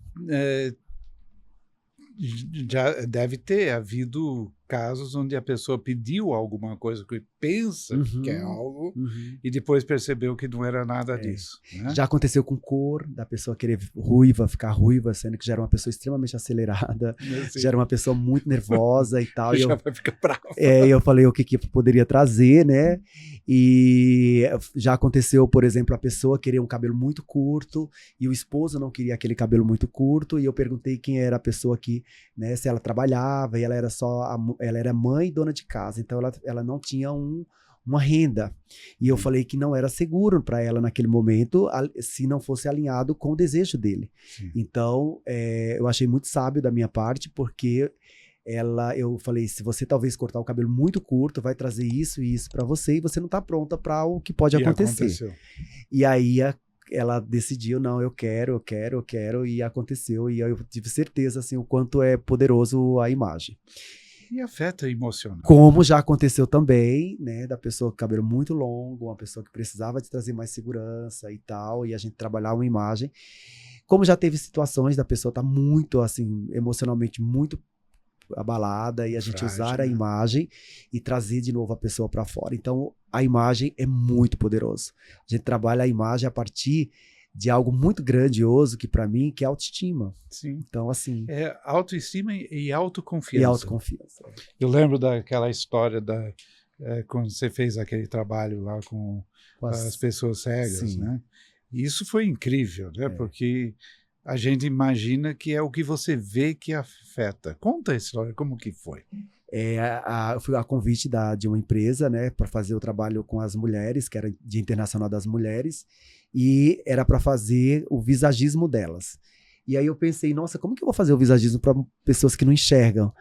já deve ter havido casos onde a pessoa pediu alguma coisa que pensa que é algo e depois percebeu que não era nada disso. Né? Já aconteceu com cor, da pessoa querer ruiva, ficar ruiva, sendo que já era uma pessoa extremamente acelerada, já era uma pessoa muito nervosa e tal. Já vai ficar brava. Eu falei o que poderia trazer, né? E já aconteceu, por exemplo, a pessoa querer um cabelo muito curto e o esposo não queria aquele cabelo muito curto, e eu perguntei quem era a pessoa que, né, se ela trabalhava, e ela era ela era mãe e dona de casa, então ela não tinha uma renda. E eu falei que não era seguro para ela naquele momento, se não fosse alinhado com o desejo dele. Sim. Então, eu achei muito sábio da minha parte, porque eu falei, se você talvez cortar o cabelo muito curto, vai trazer isso e isso para você, e você não está pronta para o que pode acontecer. Aconteceu. E aí ela decidiu, não, eu quero, e aconteceu, e eu tive certeza, assim, o quanto é poderoso a imagem. E afeta emocional. Como já aconteceu também, né, da pessoa com cabelo muito longo, uma pessoa que precisava de trazer mais segurança e tal, e a gente trabalhar uma imagem. Como já teve situações da pessoa estar muito, assim, emocionalmente muito abalada, e a gente usar a imagem e trazer de novo a pessoa para fora. Então, a imagem é muito poderoso. A gente trabalha a imagem a partir de algo muito grandioso que para mim, que é autoestima. Sim. Então, assim... É autoestima e autoconfiança. E autoconfiança. Eu lembro daquela história quando você fez aquele trabalho lá com as pessoas cegas, Sim. né? E isso foi incrível, né? Porque a gente imagina que é o que você vê que afeta. Conta a história, como que foi? Eu fui a convite de uma empresa, né, para fazer o trabalho com as mulheres, que era Dia Internacional das Mulheres, e era para fazer o visagismo delas. E aí eu pensei, nossa, como que eu vou fazer o visagismo para pessoas que não enxergam?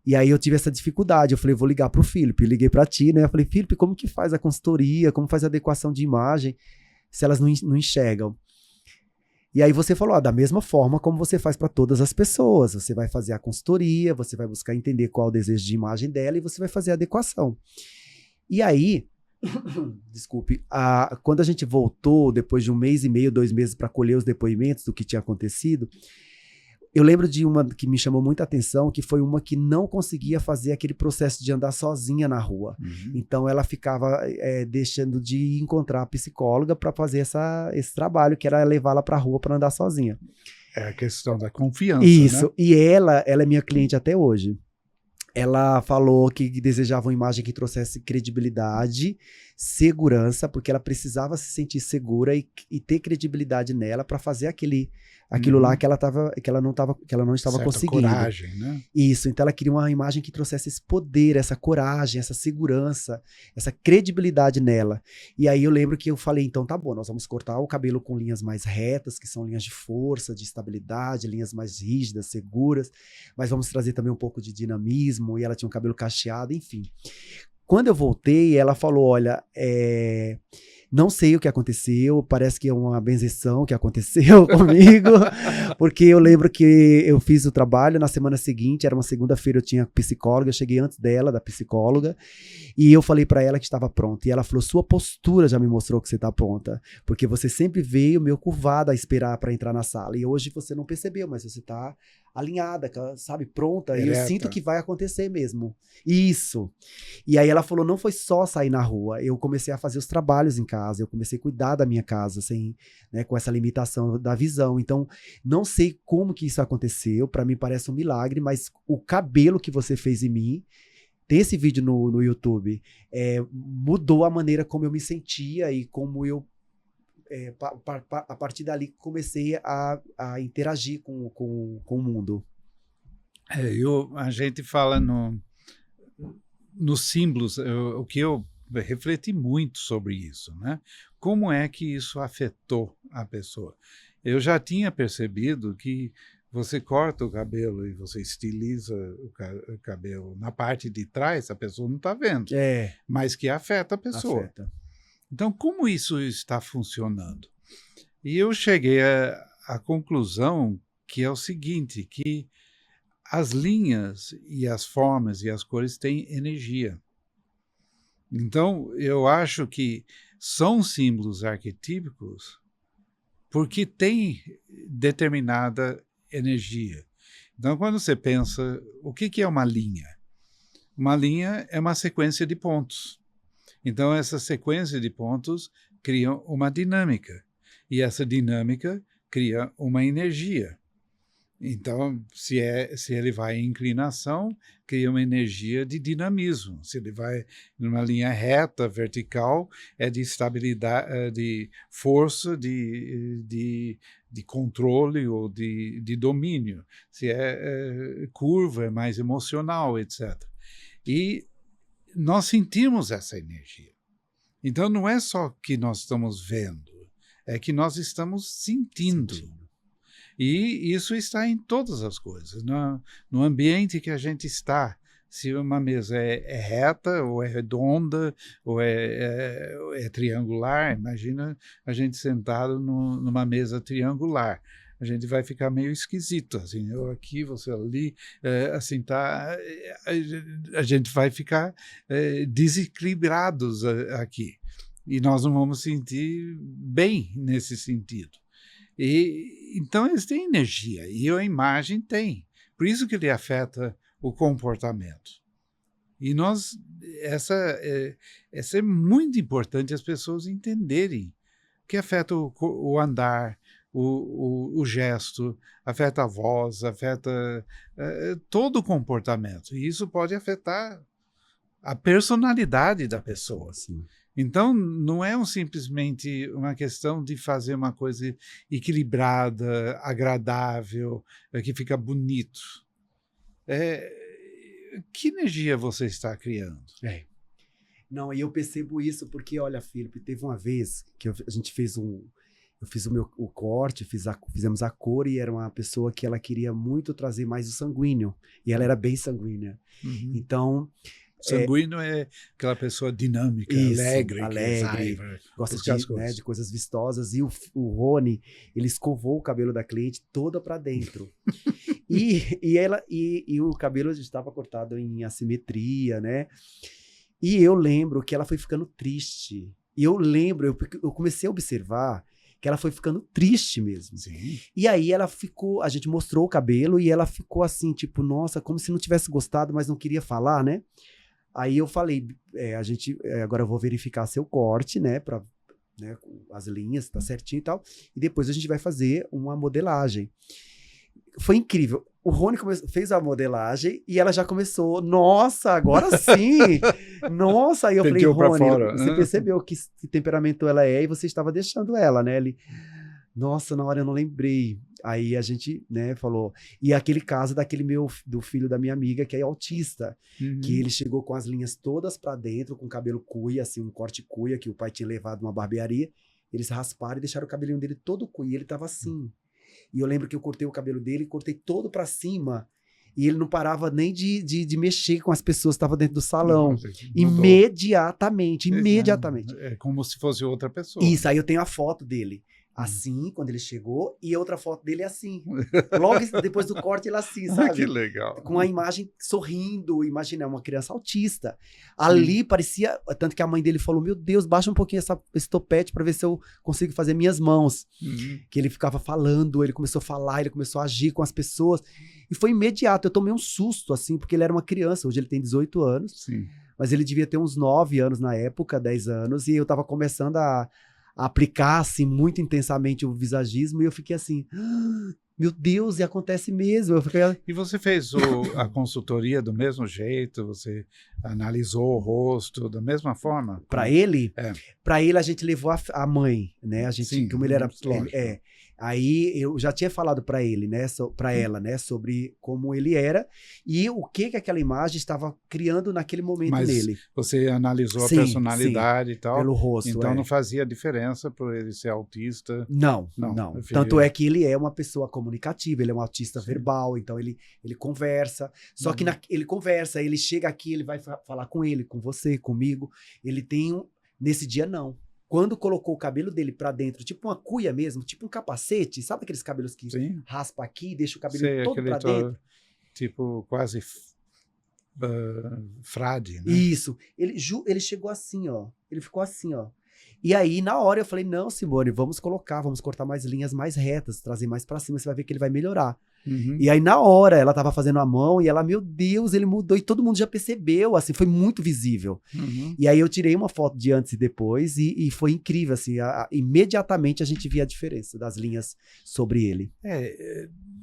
E aí eu tive essa dificuldade, eu falei, vou ligar para o Felipe, liguei para ti, né, eu falei, Felipe, como que faz a consultoria, como faz a adequação de imagem, se elas não enxergam? E aí você falou, da mesma forma como você faz para todas as pessoas, você vai fazer a consultoria, você vai buscar entender qual é o desejo de imagem dela e você vai fazer a adequação. E aí, desculpe, quando a gente voltou, depois de 1 mês e meio, 2 meses, para colher os depoimentos do que tinha acontecido, eu lembro de uma que me chamou muita atenção, que foi uma que não conseguia fazer aquele processo de andar sozinha na rua. Então ela ficava deixando de encontrar a psicóloga para fazer esse trabalho, que era levá-la para a rua para andar sozinha. É a questão da confiança, Isso, né? E ela é minha cliente até hoje. Ela falou que desejava uma imagem que trouxesse credibilidade, segurança, porque ela precisava se sentir segura e ter credibilidade nela para fazer aquilo lá que ela não estava conseguindo. Coragem, né? Isso, então ela queria uma imagem que trouxesse esse poder, essa coragem, essa segurança, essa credibilidade nela. E aí eu lembro que eu falei, então tá bom, nós vamos cortar o cabelo com linhas mais retas, que são linhas de força, de estabilidade, linhas mais rígidas, seguras, mas vamos trazer também um pouco de dinamismo, e ela tinha um cabelo cacheado, enfim. Quando eu voltei, ela falou, olha, não sei o que aconteceu, parece que é uma benzeção que aconteceu comigo, porque eu lembro que eu fiz o trabalho, na semana seguinte, era uma segunda-feira, eu tinha psicóloga, eu cheguei antes dela, da psicóloga, e eu falei para ela que estava pronta, e ela falou, sua postura já me mostrou que você está pronta, porque você sempre veio meio curvada a esperar para entrar na sala, e hoje você não percebeu, mas você está alinhada, sabe, pronta, e eu sinto que vai acontecer mesmo. Isso. E aí ela falou, não foi só sair na rua, eu comecei a fazer os trabalhos em casa, eu comecei a cuidar da minha casa, com essa limitação da visão. Então, não sei como que isso aconteceu, para mim parece um milagre, mas o cabelo que você fez em mim, ter esse vídeo no YouTube, mudou a maneira como eu me sentia e como eu a partir dali comecei a interagir com o mundo. A gente fala nos símbolos, o que eu refleti muito sobre isso, né? Como é que isso afetou a pessoa? Eu já tinha percebido que você corta o cabelo e você estiliza o cabelo na parte de trás, a pessoa não está vendo, mas que afeta a pessoa. Afeta. Então, como isso está funcionando? E eu cheguei à conclusão que é o seguinte, que as linhas e as formas e as cores têm energia. Então, eu acho que são símbolos arquetípicos porque têm determinada energia. Então, quando você pensa, o que é uma linha? Uma linha é uma sequência de pontos. Então, essa sequência de pontos cria uma dinâmica. E essa dinâmica cria uma energia. Então, se ele vai em inclinação, cria uma energia de dinamismo. Se ele vai numa linha reta, vertical, é de estabilidade, de força, de controle ou de domínio. Se é curva, é mais emocional, etc. E nós sentimos essa energia. Então, não é só que nós estamos vendo, é que nós estamos sentindo. E isso está em todas as coisas. No ambiente que a gente está, se uma mesa é reta, ou é redonda, ou é triangular, imagina a gente sentado numa mesa triangular. A gente vai ficar meio esquisito, assim, eu aqui, você ali, assim, tá, a gente vai ficar desequilibrados aqui. E nós não vamos sentir bem nesse sentido. Então, eles têm energia, e a imagem tem. Por isso que ele afeta o comportamento. E essa é muito importante as pessoas entenderem, que afeta o andar, o gesto, afeta a voz, afeta todo o comportamento. E isso pode afetar a personalidade da pessoa. Sim. Então, não é simplesmente uma questão de fazer uma coisa equilibrada, agradável, que fica bonito. Que energia você está criando? Não, e eu percebo isso porque, olha, Felipe, teve uma vez que a gente fez eu fiz o corte, fizemos a cor, e era uma pessoa que ela queria muito trazer mais o sanguíneo, e ela era bem sanguínea. Uhum. Então... Sanguíneo é aquela pessoa dinâmica, isso, alegre, gosta de coisas vistosas. E o Rony, ele escovou o cabelo da cliente toda para dentro. e o cabelo estava cortado em assimetria, né? E eu lembro que ela foi ficando triste. E eu comecei a observar que ela foi ficando triste mesmo. Sim. E aí a gente mostrou o cabelo e ela ficou assim, tipo, nossa, como se não tivesse gostado, mas não queria falar, né? Aí eu falei, agora eu vou verificar seu corte, né, as linhas, tá certinho e tal, e depois a gente vai fazer uma modelagem. Foi incrível. O Rony fez a modelagem e ela já começou, nossa, agora sim! Nossa! Aí eu falei, Rony, você percebeu que temperamento ela é e você estava deixando ela, né? Ele, nossa, na hora eu não lembrei. Aí a gente, né, falou. E aquele caso do filho da minha amiga, que é autista, que ele chegou com as linhas todas pra dentro, com cabelo cuia, assim, um corte cuia, que o pai tinha levado numa barbearia. Eles rasparam e deixaram o cabelinho dele todo cuia. E ele tava assim. E eu lembro que eu cortei o cabelo dele, cortei todo pra cima. E ele não parava nem de mexer com as pessoas que estavam dentro do salão. Nossa, imediatamente. É como se fosse outra pessoa. Isso, aí eu tenho a foto dele. Assim, quando ele chegou, e outra foto dele assim. Logo depois do corte, ele assim, sabe? Que legal. Com a imagem sorrindo, imagina, uma criança autista. Ali parecia, tanto que a mãe dele falou, meu Deus, baixa um pouquinho esse topete pra ver se eu consigo fazer minhas mãos. Que ele ficava falando, ele começou a falar, ele começou a agir com as pessoas. E foi imediato, eu tomei um susto, assim, porque ele era uma criança, hoje ele tem 18 anos. Sim. Mas ele devia ter uns 9 anos na época, 10 anos, e eu tava começando a aplicar assim muito intensamente o visagismo, e eu fiquei assim, meu Deus, e acontece mesmo. E você fez a consultoria do mesmo jeito? Você analisou o rosto da mesma forma? Para ele? Para ele a gente levou a mãe, né? A gente, sim, como ele era... Aí eu já tinha falado para ele, né, para ela, né, sobre como ele era e o que aquela imagem estava criando naquele momento nele. Mas você analisou a personalidade e tal? Pelo rosto, então não fazia diferença por ele ser autista? Não. Tanto é que ele é uma pessoa comunicativa, ele é um autista verbal, então ele conversa. Só que ele conversa, ele chega aqui, ele vai falar com ele, com você, comigo. Ele tem nesse dia não. Quando colocou o cabelo dele pra dentro, tipo uma cuia mesmo, tipo um capacete, sabe aqueles cabelos que raspa aqui e deixa o cabelo todo pra dentro? Tipo quase frade, né? Isso. Ele chegou assim, ó. Ele ficou assim, ó. E aí, na hora, eu falei, não, Simone, vamos cortar mais linhas mais retas, trazer mais pra cima, você vai ver que ele vai melhorar. Uhum. E aí, na hora, ela tava fazendo a mão e ela, meu Deus, ele mudou e todo mundo já percebeu, assim, foi muito visível. Uhum. E aí eu tirei uma foto de antes e depois e foi incrível, assim, imediatamente a gente via a diferença das linhas sobre ele.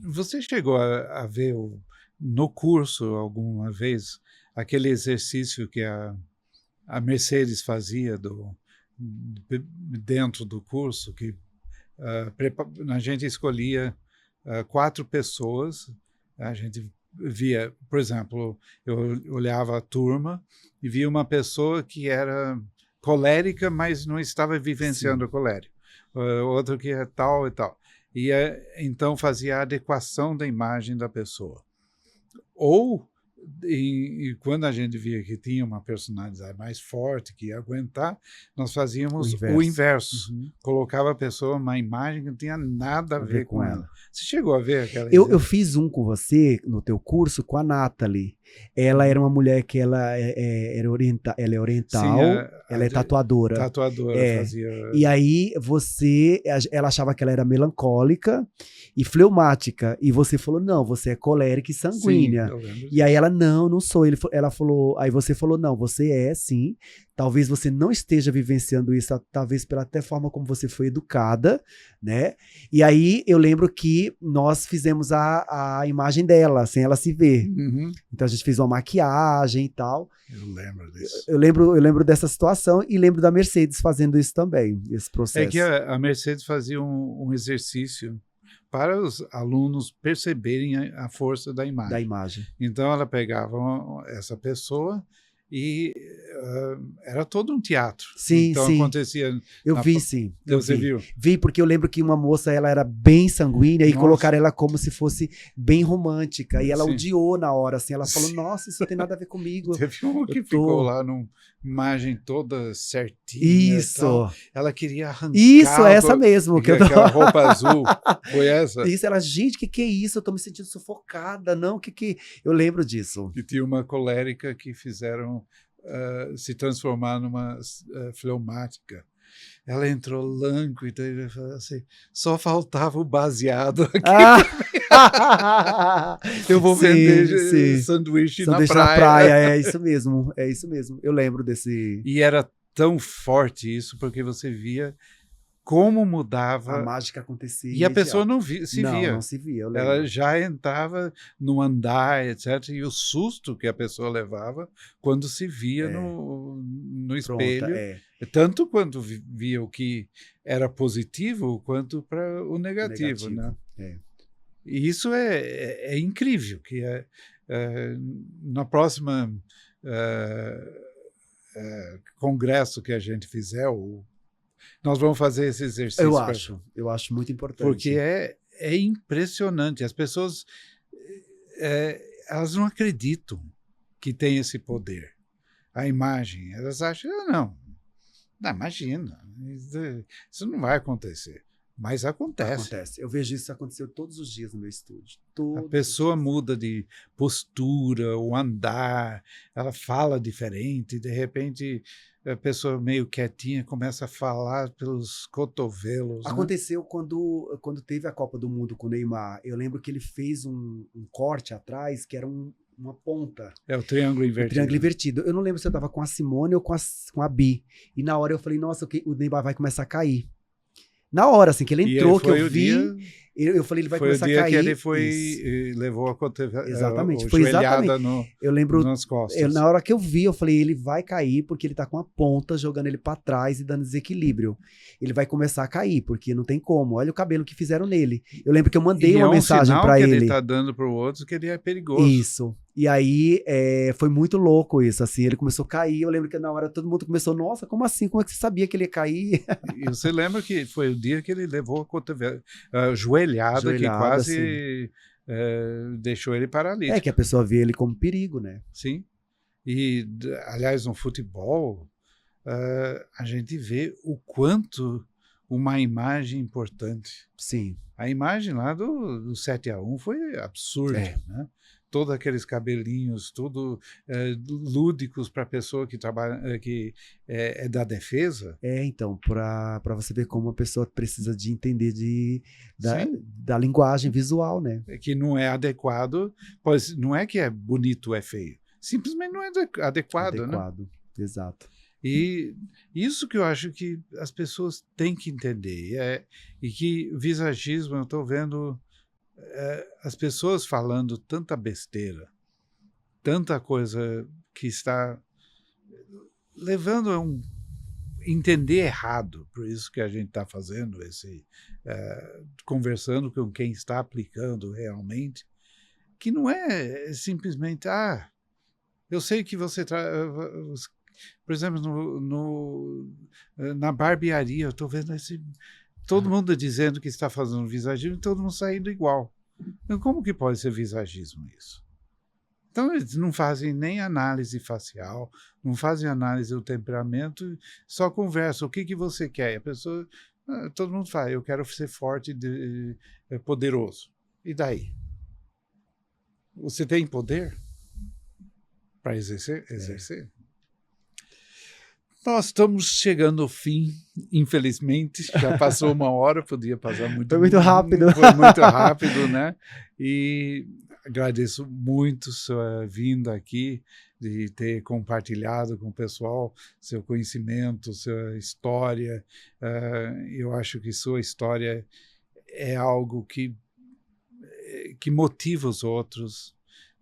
Você chegou a ver no curso alguma vez aquele exercício que a Mercedes fazia dentro do curso, que a gente escolhia 4 pessoas, a gente via, por exemplo, eu olhava a turma e via uma pessoa que era colérica, mas não estava vivenciando o colérico, outro que é tal e tal. E então fazia a adequação da imagem da pessoa. Ou, e quando a gente via que tinha uma personalidade mais forte, que ia aguentar, nós fazíamos o inverso. Uhum. Colocava a pessoa uma imagem que não tinha nada a ver com ela. Você chegou a ver aquela eu fiz um com você, no teu curso, com a Nathalie. Ela era uma mulher que ela é oriental, Sim, ela é tatuadora. Tatuadora fazia... E aí ela achava que ela era melancólica e fleumática. E você falou, não, você é colérica e sanguínea. Sim, eu lembro e aí ela, não sou. Ela falou, aí você falou, não, você é sim. Talvez você não esteja vivenciando isso, talvez pela até forma como você foi educada, né? E aí eu lembro que nós fizemos a imagem dela, sem ela se ver. Uhum. Então a gente fez uma maquiagem e tal. Eu lembro disso. Eu lembro dessa situação e lembro da Mercedes fazendo isso também, esse processo. É que a Mercedes fazia um exercício para os alunos perceberem a força da imagem. Então ela pegava essa pessoa e era todo um teatro. Sim, então sim. acontecia... Eu vi, sim. Você viu? Vi, porque eu lembro que uma moça, ela era bem sanguínea e colocaram ela como se fosse bem romântica. E ela odiou na hora, assim. Ela falou, nossa, isso não tem nada a ver comigo. Teve uma que ficou lá numa imagem toda certinha. Isso. Ela queria arrancar... Isso, essa mesmo. Aquela roupa azul. Foi essa? Isso, ela, gente, que é isso? Eu tô me sentindo sufocada. Não, Eu lembro disso. E tinha uma colérica que fizeram se transformar numa fleumática. Ela entrou lânguida e falou assim, só faltava o baseado aqui. Eu vou vender sanduíche na praia. É isso mesmo. Eu lembro desse... E era tão forte isso, porque você via como mudava. A mágica acontecia. E a pessoa não se via. Não se via, eu lembro. Ela já entrava no andar, etc. E o susto que a pessoa levava quando se via no espelho. Tanto quanto via o que era positivo, quanto para o negativo. Né? E isso é incrível, que na próxima congresso que a gente fizer, nós vamos fazer esse exercício. Eu acho muito importante. Porque é impressionante. As pessoas elas não acreditam que tem esse poder. A imagem, elas acham, não, imagina, isso não vai acontecer. Mas acontece. Eu vejo isso acontecer todos os dias no meu estúdio. A pessoa muda de postura, o andar, ela fala diferente, de repente a pessoa meio quietinha começa a falar pelos cotovelos. Aconteceu, né? quando teve a Copa do Mundo com o Neymar. Eu lembro que ele fez um corte atrás que era uma ponta. É o triângulo invertido. O triângulo invertido. Eu não lembro se eu estava com a Simone ou com a Bi. E na hora eu falei, nossa, o Neymar vai começar a cair. Na hora, assim, que ele entrou, que eu vi, eu falei, ele vai começar a cair. Foi o dia que ele foi, levou a cotovelada, exatamente, foi exatamente. Eu lembro, nas costas. Na hora que eu vi, eu falei, ele vai cair porque ele tá com a ponta jogando ele para trás e dando desequilíbrio. Ele vai começar a cair, porque não tem como. Olha o cabelo que fizeram nele. Eu lembro que eu mandei uma mensagem para ele. Ele tá dando pro outro que ele é perigoso. Isso. E aí, foi muito louco isso, assim, ele começou a cair, eu lembro que na hora todo mundo começou, nossa, como assim? Como é que você sabia que ele ia cair? E você lembra que foi o dia que ele levou a cotovelada, joelhada que quase deixou ele paralítico. É que a pessoa vê ele como perigo, né? Sim. E, aliás, no futebol, a gente vê o quanto uma imagem importante. Sim. A imagem lá do 7-1 foi absurda, né? todos aqueles cabelinhos, tudo lúdicos para a pessoa que trabalha, que é da defesa. Então, para você ver como a pessoa precisa de entender Sim. da linguagem visual, né? Que não é adequado, pois não é que é bonito ou é feio, simplesmente não é adequado, né? Adequado, exato. E isso que eu acho que as pessoas têm que entender, e que visagismo, eu estou vendo as pessoas falando tanta besteira, tanta coisa que está levando a entender errado. Por isso que a gente está fazendo conversando com quem está aplicando realmente, que não é simplesmente, eu sei que você por exemplo, na barbearia, eu estou vendo todo mundo dizendo que está fazendo visagismo e todo mundo saindo igual. Então, como que pode ser visagismo isso? Então, eles não fazem nem análise facial, não fazem análise do temperamento, só conversam. O que você quer? E a pessoa, todo mundo fala, eu quero ser forte, poderoso. E daí? Você tem poder para exercer? Nós estamos chegando ao fim, infelizmente. Já passou 1 hora, podia passar Foi muito rápido. Foi muito rápido, né? E agradeço muito sua vinda aqui, de ter compartilhado com o pessoal seu conhecimento, sua história. Eu acho que sua história é algo que motiva os outros,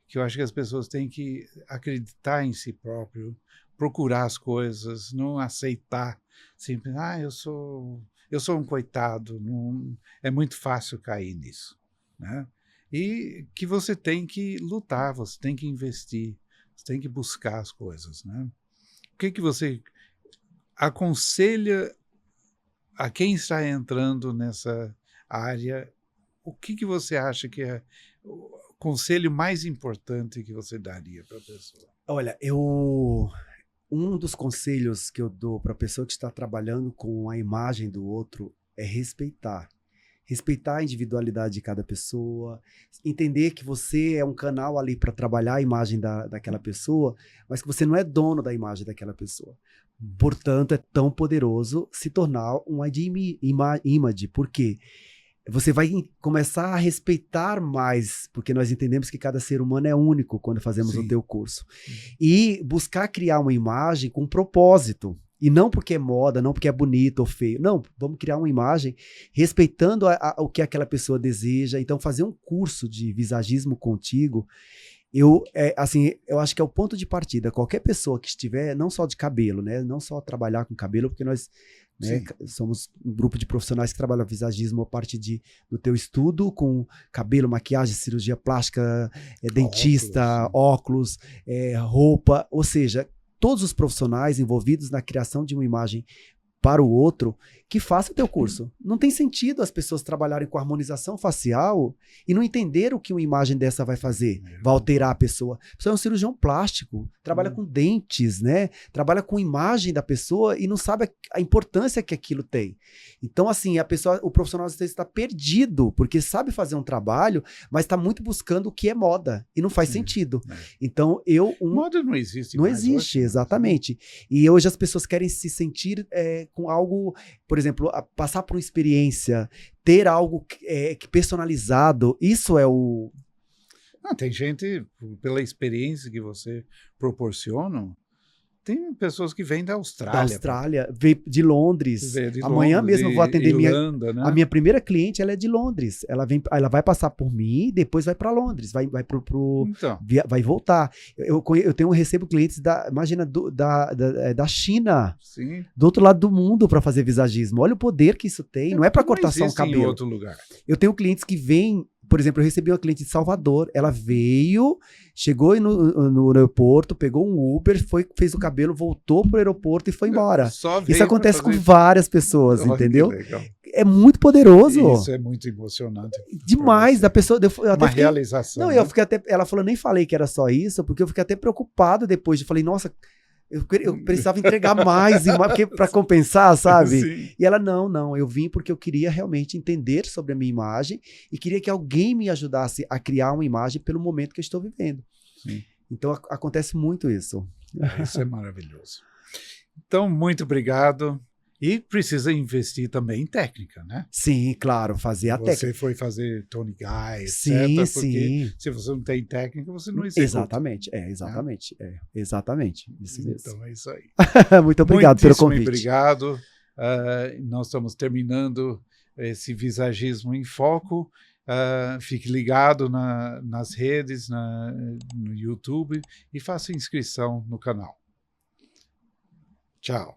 que eu acho que as pessoas têm que acreditar em si próprio, procurar as coisas, não aceitar sempre, eu sou um coitado, não, é muito fácil cair nisso, né? E que você tem que lutar, você tem que investir, você tem que buscar as coisas, né? O que você aconselha a quem está entrando nessa área? O que você acha que é o conselho mais importante que você daria para a pessoa? Olha, um dos conselhos que eu dou para a pessoa que está trabalhando com a imagem do outro é respeitar. Respeitar a individualidade de cada pessoa, entender que você é um canal ali para trabalhar a imagem daquela pessoa, mas que você não é dono da imagem daquela pessoa. Portanto, é tão poderoso se tornar um image. Por quê? Você vai começar a respeitar mais, porque nós entendemos que cada ser humano é único quando fazemos o teu curso. E buscar criar uma imagem com propósito. E não porque é moda, não porque é bonito ou feio. Não, vamos criar uma imagem respeitando o que aquela pessoa deseja. Então, fazer um curso de visagismo contigo, eu acho que é o ponto de partida. Qualquer pessoa que estiver, não só de cabelo, né? Não só trabalhar com cabelo, porque nós somos um grupo de profissionais que trabalham visagismo a partir do teu estudo, com cabelo, maquiagem, cirurgia plástica, dentista, óculos, roupa, ou seja, todos os profissionais envolvidos na criação de uma imagem para o outro, que faça o teu curso. Não tem sentido as pessoas trabalharem com harmonização facial e não entender o que uma imagem dessa vai fazer, vai alterar a pessoa. A pessoa é um cirurgião plástico, trabalha com dentes, né? Trabalha com a imagem da pessoa e não sabe a importância que aquilo tem. Então, assim, o profissional às vezes está perdido, porque sabe fazer um trabalho, mas está muito buscando o que é moda e não faz sentido. Então, moda não existe. Não existe, exatamente. E hoje as pessoas querem se sentir com algo, por exemplo, passar por uma experiência, ter algo personalizado, isso é o... Não, tem gente, pela experiência que você proporciona, tem pessoas que vêm da Austrália. Da Austrália, veio de Londres. Amanhã mesmo eu vou atender Irlanda, né? A minha primeira cliente, ela é de Londres. Ela vai passar por mim e depois vai para Londres, vai vai voltar. Eu recebo clientes imagina, da China, do outro lado do mundo para fazer visagismo. Olha o poder que isso tem. Não é para cortar só um cabelo. Em outro lugar. Eu tenho clientes que vêm. Por exemplo, eu recebi uma cliente de Salvador, ela chegou no aeroporto, pegou um Uber, fez o cabelo, voltou pro aeroporto e foi embora. Isso acontece com várias pessoas, entendeu? É muito poderoso. Isso é muito emocionante. Demais, da pessoa... Uma realização. Não, eu fiquei até... Ela falou, nem falei que era só isso, porque eu fiquei até preocupado depois. Eu falei, nossa... Eu precisava entregar mais, porque para compensar, sabe? Sim. E ela, não, eu vim porque eu queria realmente entender sobre a minha imagem e queria que alguém me ajudasse a criar uma imagem pelo momento que eu estou vivendo. Sim. Então, acontece muito isso. Isso é maravilhoso. Então, muito obrigado. E precisa investir também em técnica, né? Sim, claro, fazer a técnica. Você foi fazer Tony Guy, etc. Sim, Porque sim. se você não tem técnica, você não executa. Exatamente. Isso mesmo. Então é isso aí. Muito obrigado pelo convite. Obrigado. Nós estamos terminando esse Visagismo em Foco. Fique ligado nas redes, no YouTube e faça inscrição no canal. Tchau.